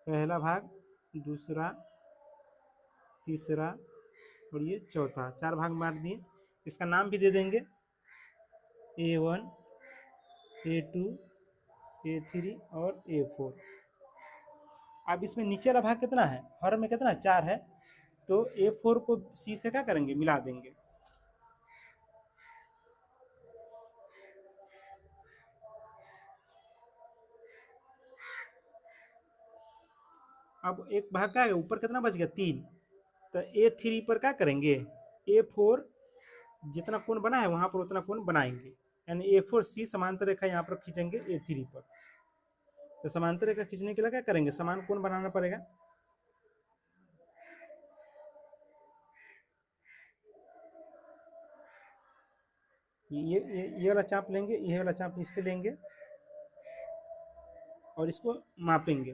पहला भाग, दूसरा, तीसरा और ये चौथा, 4 भाग में बांट दिए। इसका नाम भी दे देंगे A1 A2 A3 और A4। अब इसमें नीचे वाला भाग कितना है, हर में कितना 4 है, तो A4 को C से क्या करेंगे, मिला देंगे। अब एक भाग का है, ऊपर कितना बच गया 3, तो A3 पर क्या करेंगे, A4 जितना कोण बना है वहां पर उतना कोण बनाएंगे, यानी A4C समांतर रेखा यहाँ पर खींचेंगे A3 पर। तो समांतर रेखा खींचने के लिए क्या करेंगे, समान कोण बनाना पड़ेगा। ये वाला चाप लेंगे, ये वाला चाप इस पे लेंगे और इसको मापेंगे।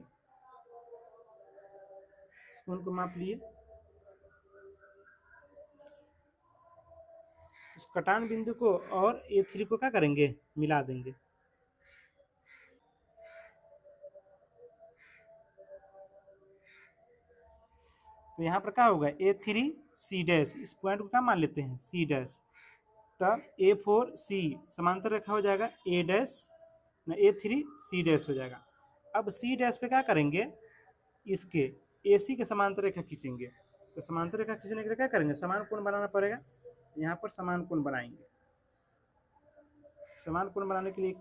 इस कोण को माप लिए, इस कटान बिंदु को और A3 को क्या करेंगे, मिला देंगे। तो यहाँ पर क्या होगा, A3C', इस पॉइंट को क्या मान लेते हैं, C'। तब A4C समांतर रेखा हो जाएगा A3C' हो जाएगा। अब C' पे क्या करेंगे, इसके AC के समांतर रेखा खींचेंगे। तो समांतर रेखा खींचने के लिए क्या करेंगे, समान कोण बनाना पड़ेगा। यहाँ पर समान कोण बनाएंगे। समान कोण बनाने के लिए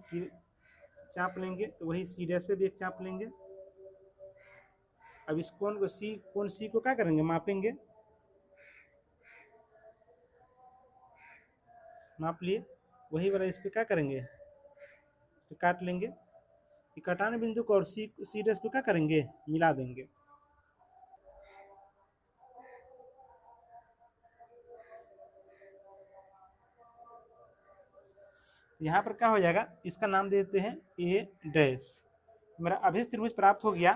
चाप लेंगे, तो वही C' पे भी एक चाप लेंगे। अब इस कोण को कोण C को क्या करेंगे, मापेंगे। माप लिए, वही वाला इस पे क्या करेंगे, तो काट लेंगे। कटान बिंदु को और C' को क्या करेंगे, मिला देंगे। यहाँ पर क्या हो जाएगा, इसका नाम दे देते हैं A'। मेरा अभिष्ट त्रिभुज प्राप्त हो गया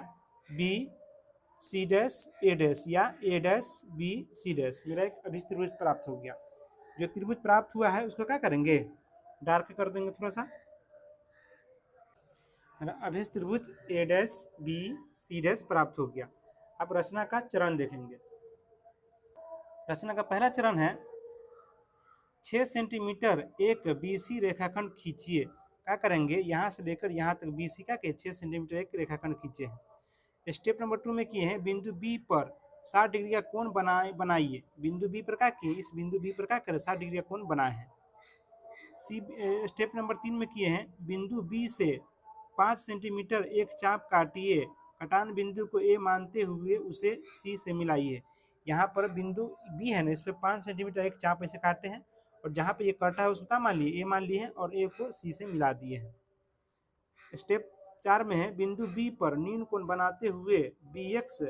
BC' या A'BC'। मेरा एक अभिष्ट त्रिभुज प्राप्त हो गया। जो त्रिभुज प्राप्त हुआ है उसको क्या करेंगे, डार्क कर देंगे थोड़ा सा। मेरा अभिष्ट त्रिभुज A'BC' प्राप्त हो गया। अब रचना का चरण देखेंगे। रचना का पहला चरण है 6 सेंटीमीटर एक BC रेखाखंड खींचिए। क्या करेंगे, यहाँ से लेकर यहाँ तक BC का 6 सेंटीमीटर एक रेखाखंड खींचे हैं। स्टेप नंबर 2 में किए हैं, बिंदु B पर 60 डिग्री का कोण बनाइए। बिंदु B पर क्या किए, इस बिंदु B पर क्या करें, 60 डिग्री का कोण बनाए हैं। स्टेप नंबर 3 में किए हैं, बिंदु B से 5 सेंटीमीटर एक चाप काटिए। कटान बिंदु को A मानते हुए उसे C से मिलाइए। यहाँ पर बिंदु B है ना, इस पर 5 सेंटीमीटर एक चाप ऐसे काटे हैं और जहाँ पे ये कटा है उसको क्या मान लिए, A मान लिए हैं और A को C से मिला दिए हैं। स्टेप 4 में है, बिंदु B पर न्यून कोण बनाते हुए BX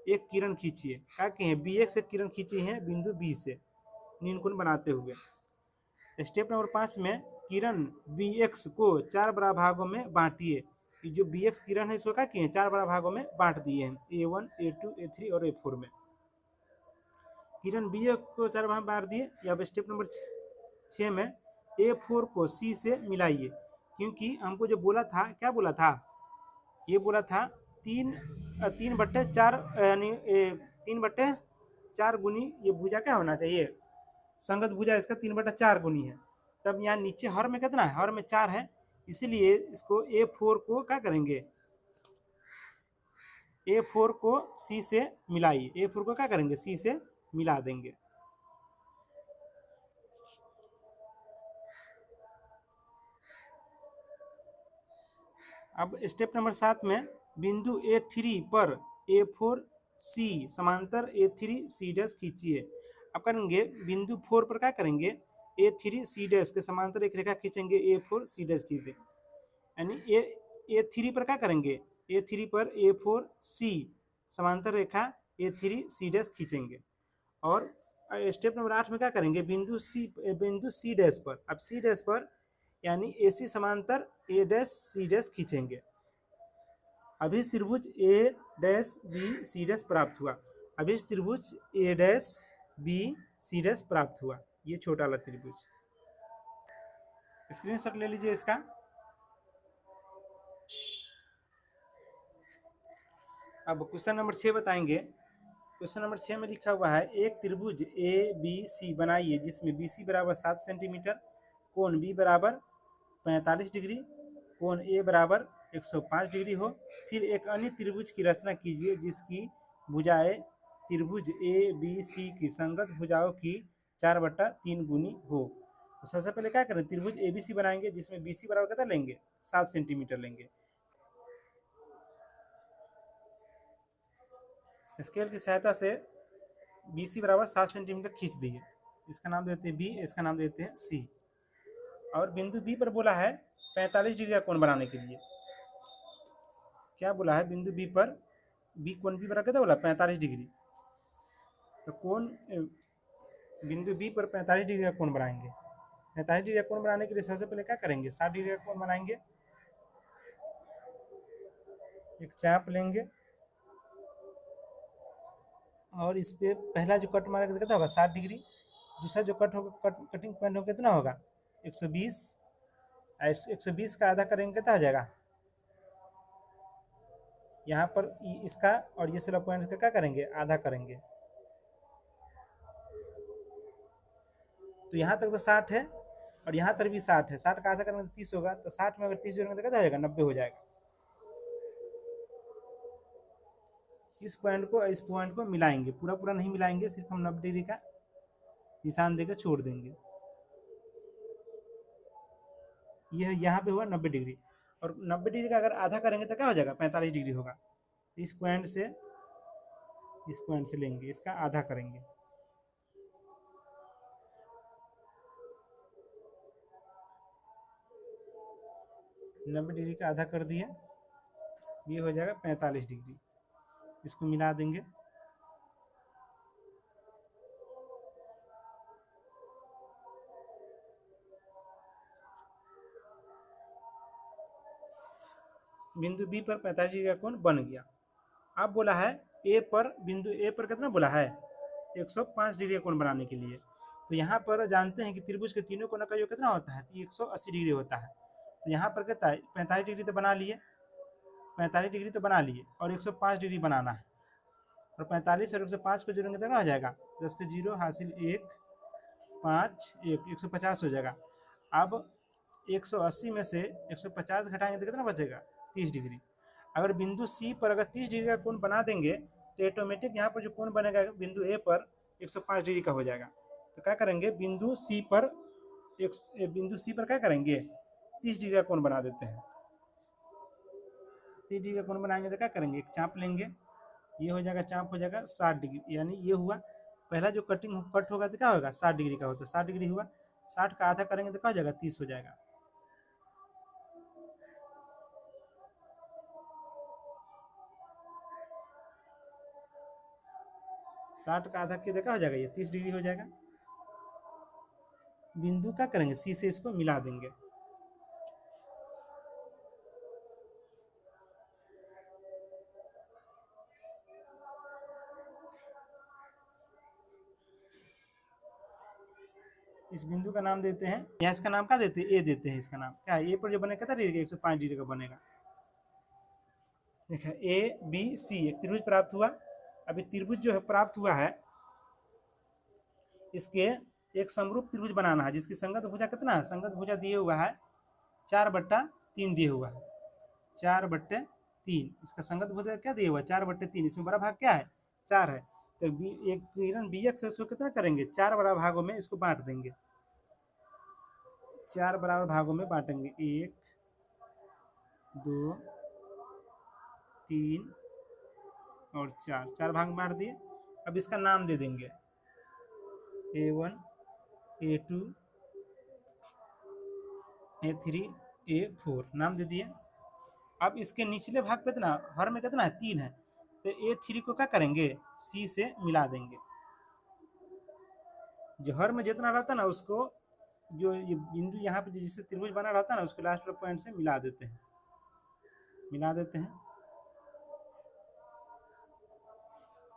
एक किरण खींचिए। क्या कहें, BX एक किरण खींची है बिंदु B से न्यून कोण बनाते हुए। स्टेप नंबर 5 में किरण BX को 4 बड़ा भागों में बांटिए। जो BX किरण है इसको क्या किए, 4 बड़ा भागों में बांट दिए हैं, A1 A2 A3 और A4 में। किरण BX को 4 भाग में बांट दिए। अब स्टेप नंबर 6 में A4 को C से मिलाइए। क्योंकि हमको जो बोला था, क्या बोला था, ये बोला था 3/4 यानी 3/4 गुनी ये भुजा क्या होना चाहिए, संगत भुजा इसका 3/4 गुनी है। तब यहाँ नीचे हर में कितना है, हर में 4 है, इसीलिए इसको A4 को क्या करेंगे, A4 को C से मिलाइए। A4 को क्या करेंगे, C से मिला देंगे। अब स्टेप नंबर 7 में बिंदु A3 पर A4C समांतर A3C' खींचिए। अब करेंगे बिंदु 4 पर क्या करेंगे, A3C' के समांतर एक रेखा खींचेंगे, A4C' खींच देंगे। यानी A3 पर क्या करेंगे, A3 पर A4C समांतर रेखा A3C' खींचेंगे। और स्टेप नंबर 8 में क्या करेंगे, बिंदु C' पर, अब C' पर यानी AC समांतर A'(C' खींचेंगे। अभिष्ट त्रिभुज A'(BC' प्राप्त हुआ। अभिष्ट त्रिभुज A'(BC' प्राप्त हुआ। ये छोटा वाला त्रिभुज, स्क्रीनशॉट ले लीजिए इसका। अब क्वेश्चन नंबर 6 बताएंगे। क्वेश्चन नंबर 6 में लिखा हुआ है, एक त्रिभुज ABC बनाइए जिसमें BC बराबर 7 सेंटीमीटर, कोण B बराबर 45 डिग्री, कोण A बराबर 105 डिग्री हो। फिर एक अन्य त्रिभुज की रचना कीजिए जिसकी भुजाएं त्रिभुज ABC की संगत भुजाओं की 4/3 गुनी हो। तो सबसे पहले क्या करें, त्रिभुज ABC बनाएंगे जिसमें BC बराबर कितना लेंगे, 7 सेंटीमीटर लेंगे। स्केल की सहायता से BC बराबर 7 सेंटीमीटर खींच दिए। इसका नाम देते हैं B, इसका नाम देते हैं C। और बिंदु बी पर बोला है 45 डिग्री का कोण बनाने के लिए। क्या बोला है बिंदु बी पर, बी कोण बी बना कितना बोला 45 डिग्री। तो कोण बिंदु बी पर 45 डिग्री का कोण बनाएंगे। 45 डिग्री का कोण बनाने के लिए सबसे पहले क्या करेंगे, 60 डिग्री का कोण बनाएंगे। एक चाप लेंगे और इस पे पहला जो कट मारेगा कितना होगा 60 डिग्री। दूसरा जो कट होगा कटिंग पॉइंट होगा कितना होगा 120। 120 का आधा करेंगे कितना हो जाएगा, यहाँ पर इसका और ये सारा पॉइंट का क्या करेंगे आधा करेंगे। तो यहाँ तक तो 60 है और यहाँ तक भी 60 है। 60 का आधा करेंगे तो 30 होगा। तो 60 में अगर 30 जोड़ेंगे तो कितना हो जाएगा 90 हो जाएगा। इस पॉइंट को मिलाएंगे, पूरा पूरा नहीं मिलाएंगे, सिर्फ हम 90 डिग्री का निशान देकर छोड़ देंगे। यह यहाँ पे हुआ 90 डिग्री और 90 डिग्री का अगर आधा करेंगे तो क्या हो जाएगा 45 डिग्री होगा। तो इस पॉइंट से लेंगे, इसका आधा करेंगे। नब्बे डिग्री का आधा कर दिया, ये हो जाएगा 45 डिग्री। इसको मिला देंगे। बिंदु बी पर 45 डिग्री का कोण बन गया। अब बोला है बिंदु ए पर कितना बोला है 105 डिग्री का कोण बनाने के लिए। तो यहाँ पर जानते हैं कि त्रिभुज के तीनों कोणों का जो कितना होता है 180 डिग्री होता है। तो यहाँ पर कितना 45 डिग्री तो बना लिए, 45 डिग्री तो बना लिए और 105 डिग्री बनाना है। और 45 और 105 को जोड़ेंगे तो क्या हो जाएगा 10 के 0 हासिल 1 5 1 150 हो जाएगा। अब 180 में से 150 घटाएंगे तो कितना बचेगा 30 डिग्री। अगर बिंदु सी पर अगर 30 डिग्री का कोण बना देंगे तो ऑटोमेटिक यहाँ पर जो कोण बनेगा बिंदु ए पर 105 डिग्री का हो जाएगा। तो क्या करेंगे बिंदु सी पर क्या करेंगे 30 डिग्री का कोण बना देते हैं। 30 डिग्री का कोण बनाएंगे तो क्या करेंगे एक चाप लेंगे, ये हो जाएगा चाप हो जाएगा 60 डिग्री। यानी ये हुआ पहला जो कट होगा तो क्या होगा 60 डिग्री का होता है। 60 डिग्री हुआ, 60 का आधा करेंगे तो क्या हो जाएगा 30 हो जाएगा। साठ का आधा किया देखा हो जाएगा, ये 30 डिग्री हो जाएगा। बिंदु क्या करेंगे सी से इसको मिला देंगे। इस बिंदु का नाम देते हैं, यहाँ इसका नाम क्या देते हैं ए देते हैं। इसका नाम क्या है, ए पर जो बनेगा कितना डिग्री 105 डिग्री का बनेगा। देखिए ए बी सी एक त्रिभुज प्राप्त हुआ। अभी त्रिभुज जो है प्राप्त हुआ है इसके एक समरूप त्रिभुज बनाना है जिसकी संगत भुजा कितना है, संगत भुजा दिए हुआ है 4/3 दिए हुआ है 4/3। इसका संगत भुजा क्या दिया हुआ है 4/3। इसमें बड़ा भाग क्या है 4 है। तो एक किरण बी एक्स है उसको कितना करेंगे 4 बराबर भागों में इसको बांट देंगे। 4 बराबर भागों में बांटेंगे 1 2 3 और 4 भाग बांट दिए। अब इसका नाम दे देंगे A1 A2 A3 A4 नाम दे दिए। अब इसके निचले भाग पे कितना हर में कितना है 3 है। तो A3 को क्या करेंगे C से मिला देंगे। जो हर में जितना रहता ना उसको जो ये बिंदु यहाँ पे जिससे त्रिभुज बना रहता है ना उसको लास्ट पॉइंट से मिला देते हैं।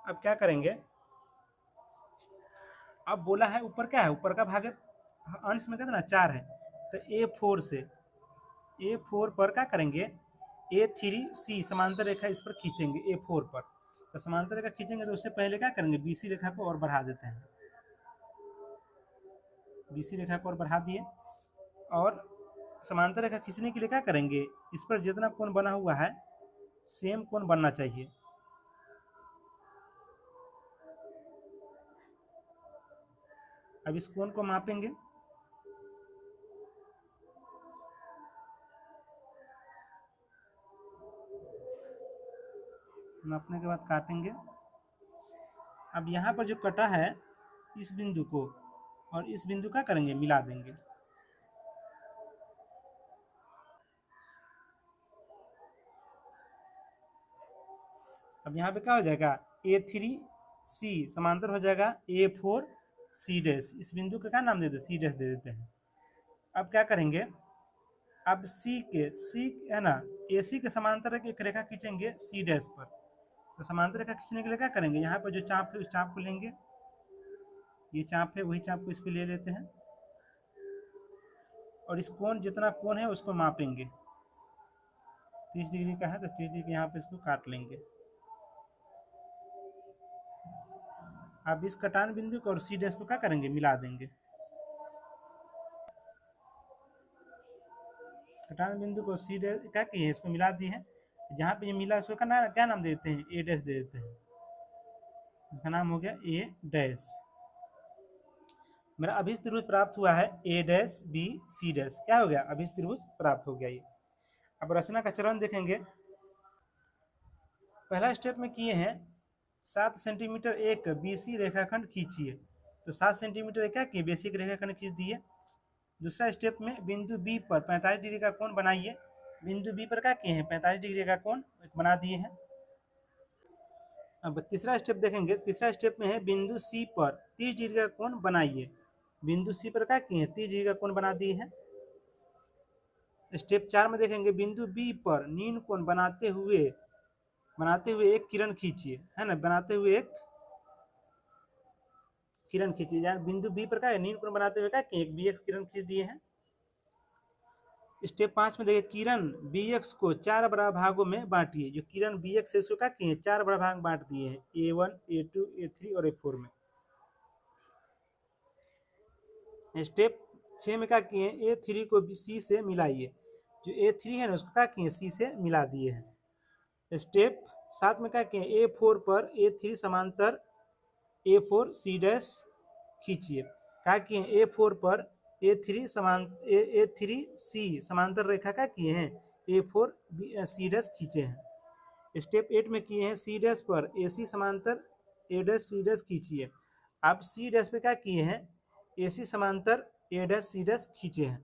अब क्या करेंगे, अब बोला है ऊपर क्या है ऊपर का भाग अंश में कितना 4 है। तो A4 पर क्या करेंगे A3C समांतर रेखा इस पर खींचेंगे A4 पर। तो समांतर रेखा खींचेंगे तो उससे पहले क्या करेंगे BC रेखा को और बढ़ा देते हैं। BC रेखा को और बढ़ा दिए और समांतर रेखा खींचने के लिए क्या करेंगे इस पर जितना कोण बना हुआ है सेम कोण बनना चाहिए। अब इस कोण को मापेंगे। नापने के बाद काटेंगे। अब यहाँ पर जो कटा है इस बिंदु को और इस बिंदु का करेंगे मिला देंगे। अब यहाँ पे क्या हो जाएगा, A3C समांतर हो जाएगा A4C डैश। इस बिंदु का क्या नाम दे देते, C डैश दे देते हैं। अब क्या करेंगे, अब सी है ना, AC के समांतर एक रेखा खींचेंगे C डैश पर। तो समांतर रेखा खींचने के लिए क्या करेंगे, यहाँ पर जो चाप है उस चाप को लेंगे, ये चाप है वही चाप को इस पर ले लेते हैं और इस कोण जितना कोण है उसको मापेंगे। 30 डिग्री का है तो 30 डिग्री यहाँ पे इसको काट लेंगे। अब इस कटान बिंदु को और C डैश को क्या करेंगे, मिला देंगे। कटान बिंदु को C डैश क्या किए, इसको मिला दिए हैं। जहाँ पे ये मिला उसको क्या नाम दे देते हैं, A डैश दे देते हैं। इसका नाम हो गया A डैश। मेरा अभिष्ट त्रिभुज प्राप्त हुआ है A dash B C dash. क्या हो गया, अभिष्ट त्रिभुज प्राप्त हो गया ये। अब रचना का चरण देखेंगे। पहला स्टेप में किए हैं 7 सेंटीमीटर एक BC रेखाखंड खींचिए। तो 7 सेंटीमीटर क्या किए, बेसिक रेखाखंड खींच दिए। दूसरा स्टेप में बिंदु B पर 45 डिग्री का कोण बनाइए। बिंदु B पर क्या किए हैं, 45 डिग्री का कोण बना दिए हैं। अब तीसरा स्टेप देखेंगे। तीसरा स्टेप में है बिंदु C पर 30 डिग्री का कोण बनाइए। बिंदु C पर क्या किए हैं, 30 डिग्री का कोण बना दिए हैं। स्टेप 4 में देखेंगे बिंदु B पर नील कोण बनाते हुए एक किरण खींचिए, है ना, बनाते हुए एक किरण खींचिए। यानी बिंदु B पर क्या है, नील कोण बनाते हुए क्या किए, एक BX किरण खींच दिए हैं। स्टेप 5 में देखिए किरण BX को 4 बराबर भागों में बांटिए। जो किरण BX है उसको क्या किए, 4 बड़ा भाग बांट दिए हैं, A1 A2 A3 और A4 में। स्टेप 6 में क्या किए, A3 को C से मिलाइए। जो A3 है ना उसको क्या किए, C से मिला दिए हैं। स्टेप 7 में क्या किए, A4 पर A3 समांतर A4 C डैश खींचिए। क्या किए, A4 पर A3 C समांतर रेखा का किए हैं, A4 C डैश खींचे हैं। स्टेप 8 में किए हैं C डैश पर AC समांतर A डैश C डैश खींचिए। आप C डैश पे क्या किए हैं, AC समांतर A डैश C डैश खींचे हैं।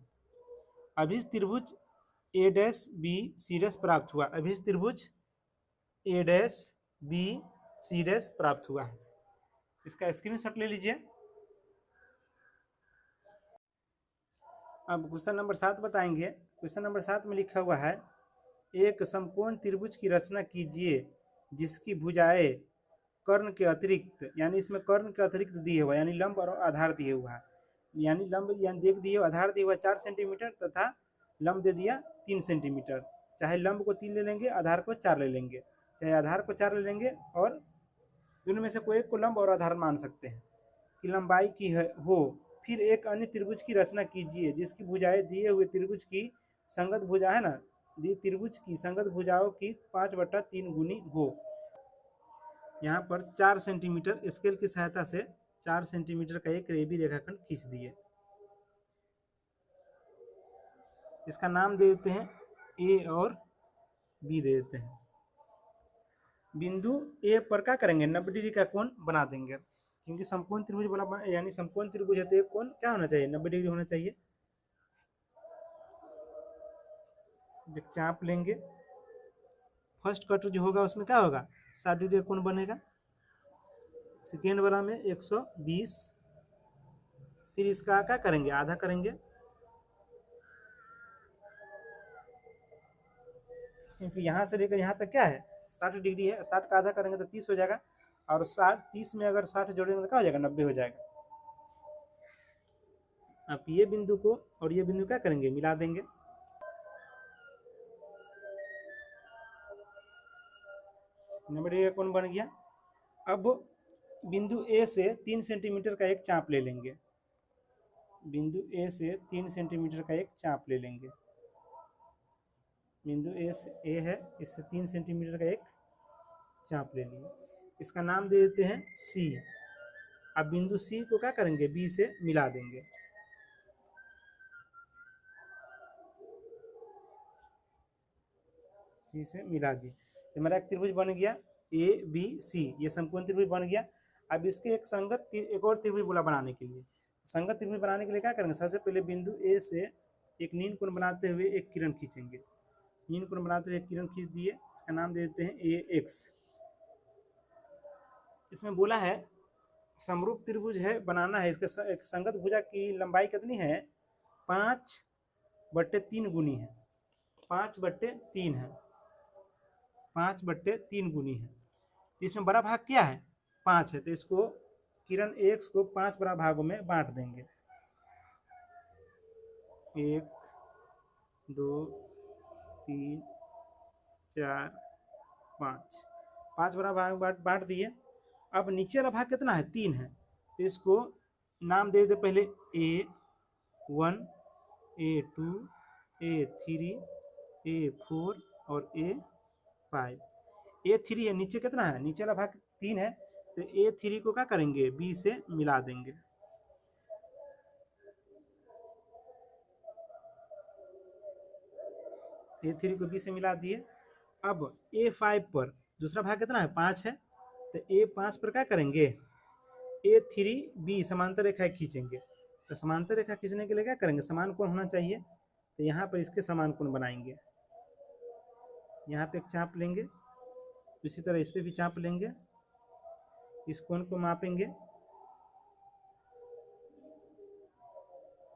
अभिष्ट त्रिभुज A dash B C dash प्राप्त हुआ। अभिष्ट त्रिभुज A dash B C dash प्राप्त हुआ है। इसका स्क्रीनशॉट ले लीजिए। अब क्वेश्चन नंबर 7 बताएंगे। क्वेश्चन नंबर 7 में लिखा हुआ है, एक समकोण त्रिभुज की रचना कीजिए जिसकी भुजाएं कर्ण के अतिरिक्त, यानी इसमें कर्ण के अतिरिक्त दिए हुआ, यानी लंब और आधार दिए हुआ है। यानी लंब यानी देख दिए, आधार दिया हुआ 4 सेंटीमीटर तथा लंब दे दिया 3 सेंटीमीटर। चाहे लंब को 3 ले लेंगे, आधार को 4 ले लेंगे, चाहे आधार को 4 ले लेंगे और दोनों में से कोई एक को लंब और आधार मान सकते हैं कि लंबाई की हो। फिर एक अन्य त्रिभुज की रचना कीजिए जिसकी भुजाएं दिए हुए त्रिभुज की संगत भुजा है ना, त्रिभुज की संगत भुजाओं की 5/3 गुनी हो। यहाँ पर 4 सेंटीमीटर स्केल की सहायता से 4 सेंटीमीटर का एक रेबी रेखाखंड खींच दिए। इसका नाम दे देते हैं A और B दे देते हैं। बिंदु A पर क्या करेंगे, 90 डिग्री का कोण बना देंगे, क्योंकि समकोण त्रिभुज बना, यानी समकोण त्रिभुज है तो एक कोण क्या होना चाहिए, 90 डिग्री होना चाहिए। जब चाप लेंगे, फर्स्ट कट जो होगा उसमें क्या होगा, 60 डिग्री का कोण बनेगा। सेकेंड वाला में 120। फिर इसका क्या करेंगे, आधा करेंगे, क्योंकि यहाँ से लेकर यहाँ तक क्या है 60 डिग्री है। 60 का आधा करेंगे तो 30 हो जाएगा, और 30 में अगर 60 जोड़ेंगे तो क्या हो जाएगा, 90 हो जाएगा। अब ये बिंदु को और ये बिंदु क्या करेंगे, मिला देंगे। नंबर का कोण बन गया। अब बिंदु A से 3 सेंटीमीटर का एक चाप ले लेंगे। बिंदु A से 3 सेंटीमीटर का एक चाप ले लेंगे। बिंदु A है, इससे 3 सेंटीमीटर का एक चाप ले लिए। इसका नाम दे देते हैं C। अब बिंदु C को क्या करेंगे, B से मिला देंगे। C से मिला दिए तो हमारा एक त्रिभुज बन गया ABC। ये समकोण त्रिभुज बन गया। अब इसके एक और त्रिभुज बोला बनाने के लिए। संगत त्रिभुज बनाने के लिए क्या करेंगे, सबसे पहले बिंदु A से एक नील कोण बनाते हुए एक किरण खींचेंगे। नील कोण बनाते हुए एक किरण खींच दिए, इसका नाम दे देते हैं AX। इसमें बोला है समरूप त्रिभुज है बनाना है, इसके एक संगत भुजा की लंबाई कितनी है 5/3 गुनी है, 5/3 है, 5/3 गुनी है। तो इसमें बड़ा भाग क्या है 5 है, तो इसको किरण x को 5 बड़ा भागों में बांट देंगे, 1 2 3 4 5, 5 बड़ा भाग बांट दिए। अब नीचे वाला भाग कितना है 3 है, तो इसको नाम दे दे पहले A1 A2 A3 A4 और A5। A3 है, नीचे कितना है, नीचे वाला भाग 3 है, तो A3 को क्या करेंगे B से मिला देंगे। A3 को B से मिला दिए। अब A5 पर दूसरा भाग कितना है 5 है, तो A5 पर क्या करेंगे A3B समांतर रेखा खींचेंगे। तो समांतर रेखा खींचने के लिए क्या करेंगे, समान कोण होना चाहिए, तो यहाँ पर इसके समान कोण बनाएंगे। यहाँ पे एक चाप लेंगे, इसी तरह इस पे भी चाप लेंगे, इस कोण को मापेंगे,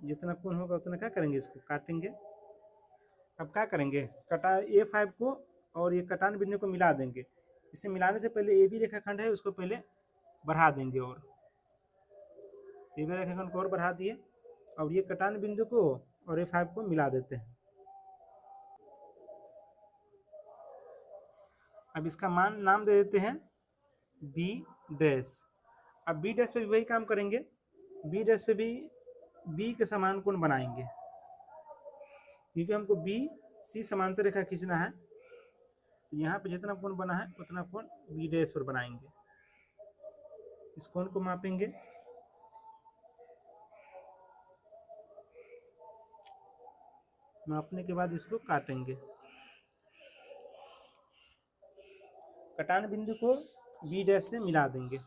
जितना कोण होगा उतना क्या करेंगे इसको काटेंगे। अब क्या करेंगे कटा A5 को और ये कटान बिंदु को मिला देंगे। इसे मिलाने से पहले AB रेखाखंड है उसको पहले बढ़ा देंगे, और AB रेखाखंड को और बढ़ा दिए, और ये कटान बिंदु को और A5 को मिला देते हैं। अब इसका नाम दे देते हैं B'। अब B' पे भी वही काम करेंगे, B' पे भी B के समान कोण बनाएंगे, क्योंकि हमको BC समांतर रेखा खींचना है। तो यहाँ पे जितना कोण बना है उतना कोण B' पर बनाएंगे। इस कोण को मापेंगे, मापने के बाद इसको काटेंगे। कटान बिंदु को B' से मिला देंगे।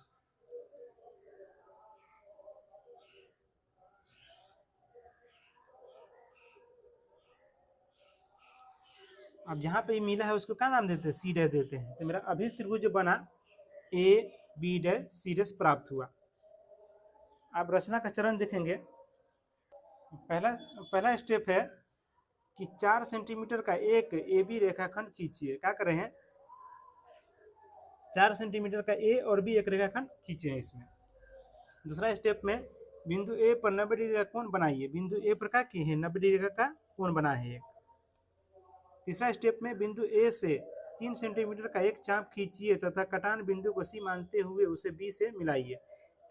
अब जहाँ पे मिला है उसको क्या नाम देते हैं C' देते हैं। तो मेरा अभिष्ट त्रिभुज जो बना AB' प्राप्त हुआ। आप रचना का चरण देखेंगे, पहला स्टेप है कि 4 सेंटीमीटर का एक AB रेखाखंड खींचिए। क्या कर रहे हैं 4 सेंटीमीटर का A और B एक रेखाखंड खींचे हैं इसमें। दूसरा स्टेप में बिंदु A पर 90 डिग्री का कोण बनाइए। बिंदु A पर क्या किए हैं 90 डिग्री का कोण बना है एक। तीसरा स्टेप में बिंदु A से 3 सेंटीमीटर का एक चाप खींचिए तथा कटान बिंदु को C मानते हुए उसे B से मिलाइए।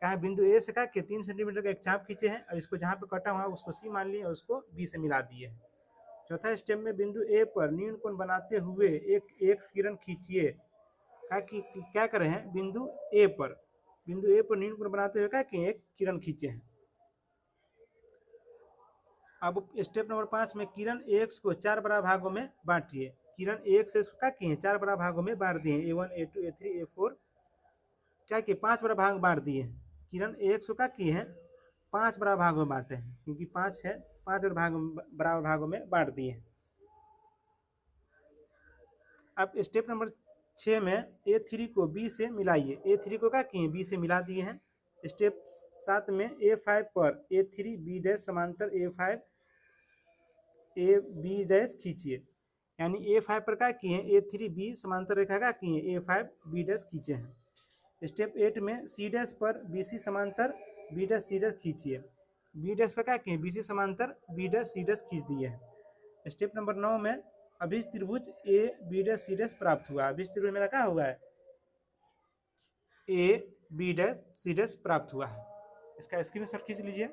कहा बिंदु A से क्या कि 3 सेंटीमीटर का एक चाप खींचे हैं और इसको जहाँ पे कटा हुआ उसको C मान लिए और उसको B से मिला दिए हैं। चौथा स्टेप में बिंदु A पर न्यून कोण बनाते हुए एक X किरण खींचिए। कहा कि क्या कर रहे हैं बिंदु A पर न्यून कोण बनाते हुए क्या कि एक किरण खींचे हैं। अब स्टेप नंबर 5 में किरण X को 4 बड़ा भागों में बांटिए। किरण X से इसको क्या किए 4 बड़ा भागों में बांट दिए, A1 A2 A3 A4 क्या किए 5 बड़ा भाग बांट दिए हैं। किरण X को क्या किए हैं 5 बड़ा भागों में बांटे हैं, क्योंकि 5 है 5 बड़ा भागों में बांट दिए हैं। अब स्टेप नंबर 6 में A3 को B से मिलाइए। A3 को क्या किए B से मिला दिए हैं। स्टेप 7 में A5 पर A3 B' समांतर A5 AB' खींचिए। यानी A5 पर क्या किए A3 B समांतर रेखा का किए A5 B' खींचे हैं। स्टेप 8 में C' पर BC समांतर B' C' खींचिए। B' पर क्या किए BC समांतर B' C' खींच दिए हैं। स्टेप नंबर 9 में अभिष्ट त्रिभुज AB' C' प्राप्त हुआ। अभिष्ट त्रिभुज मेरा क्या हुआ है AB' C' प्राप्त हुआ है। इसका स्क्रीनशॉट खींच लीजिए।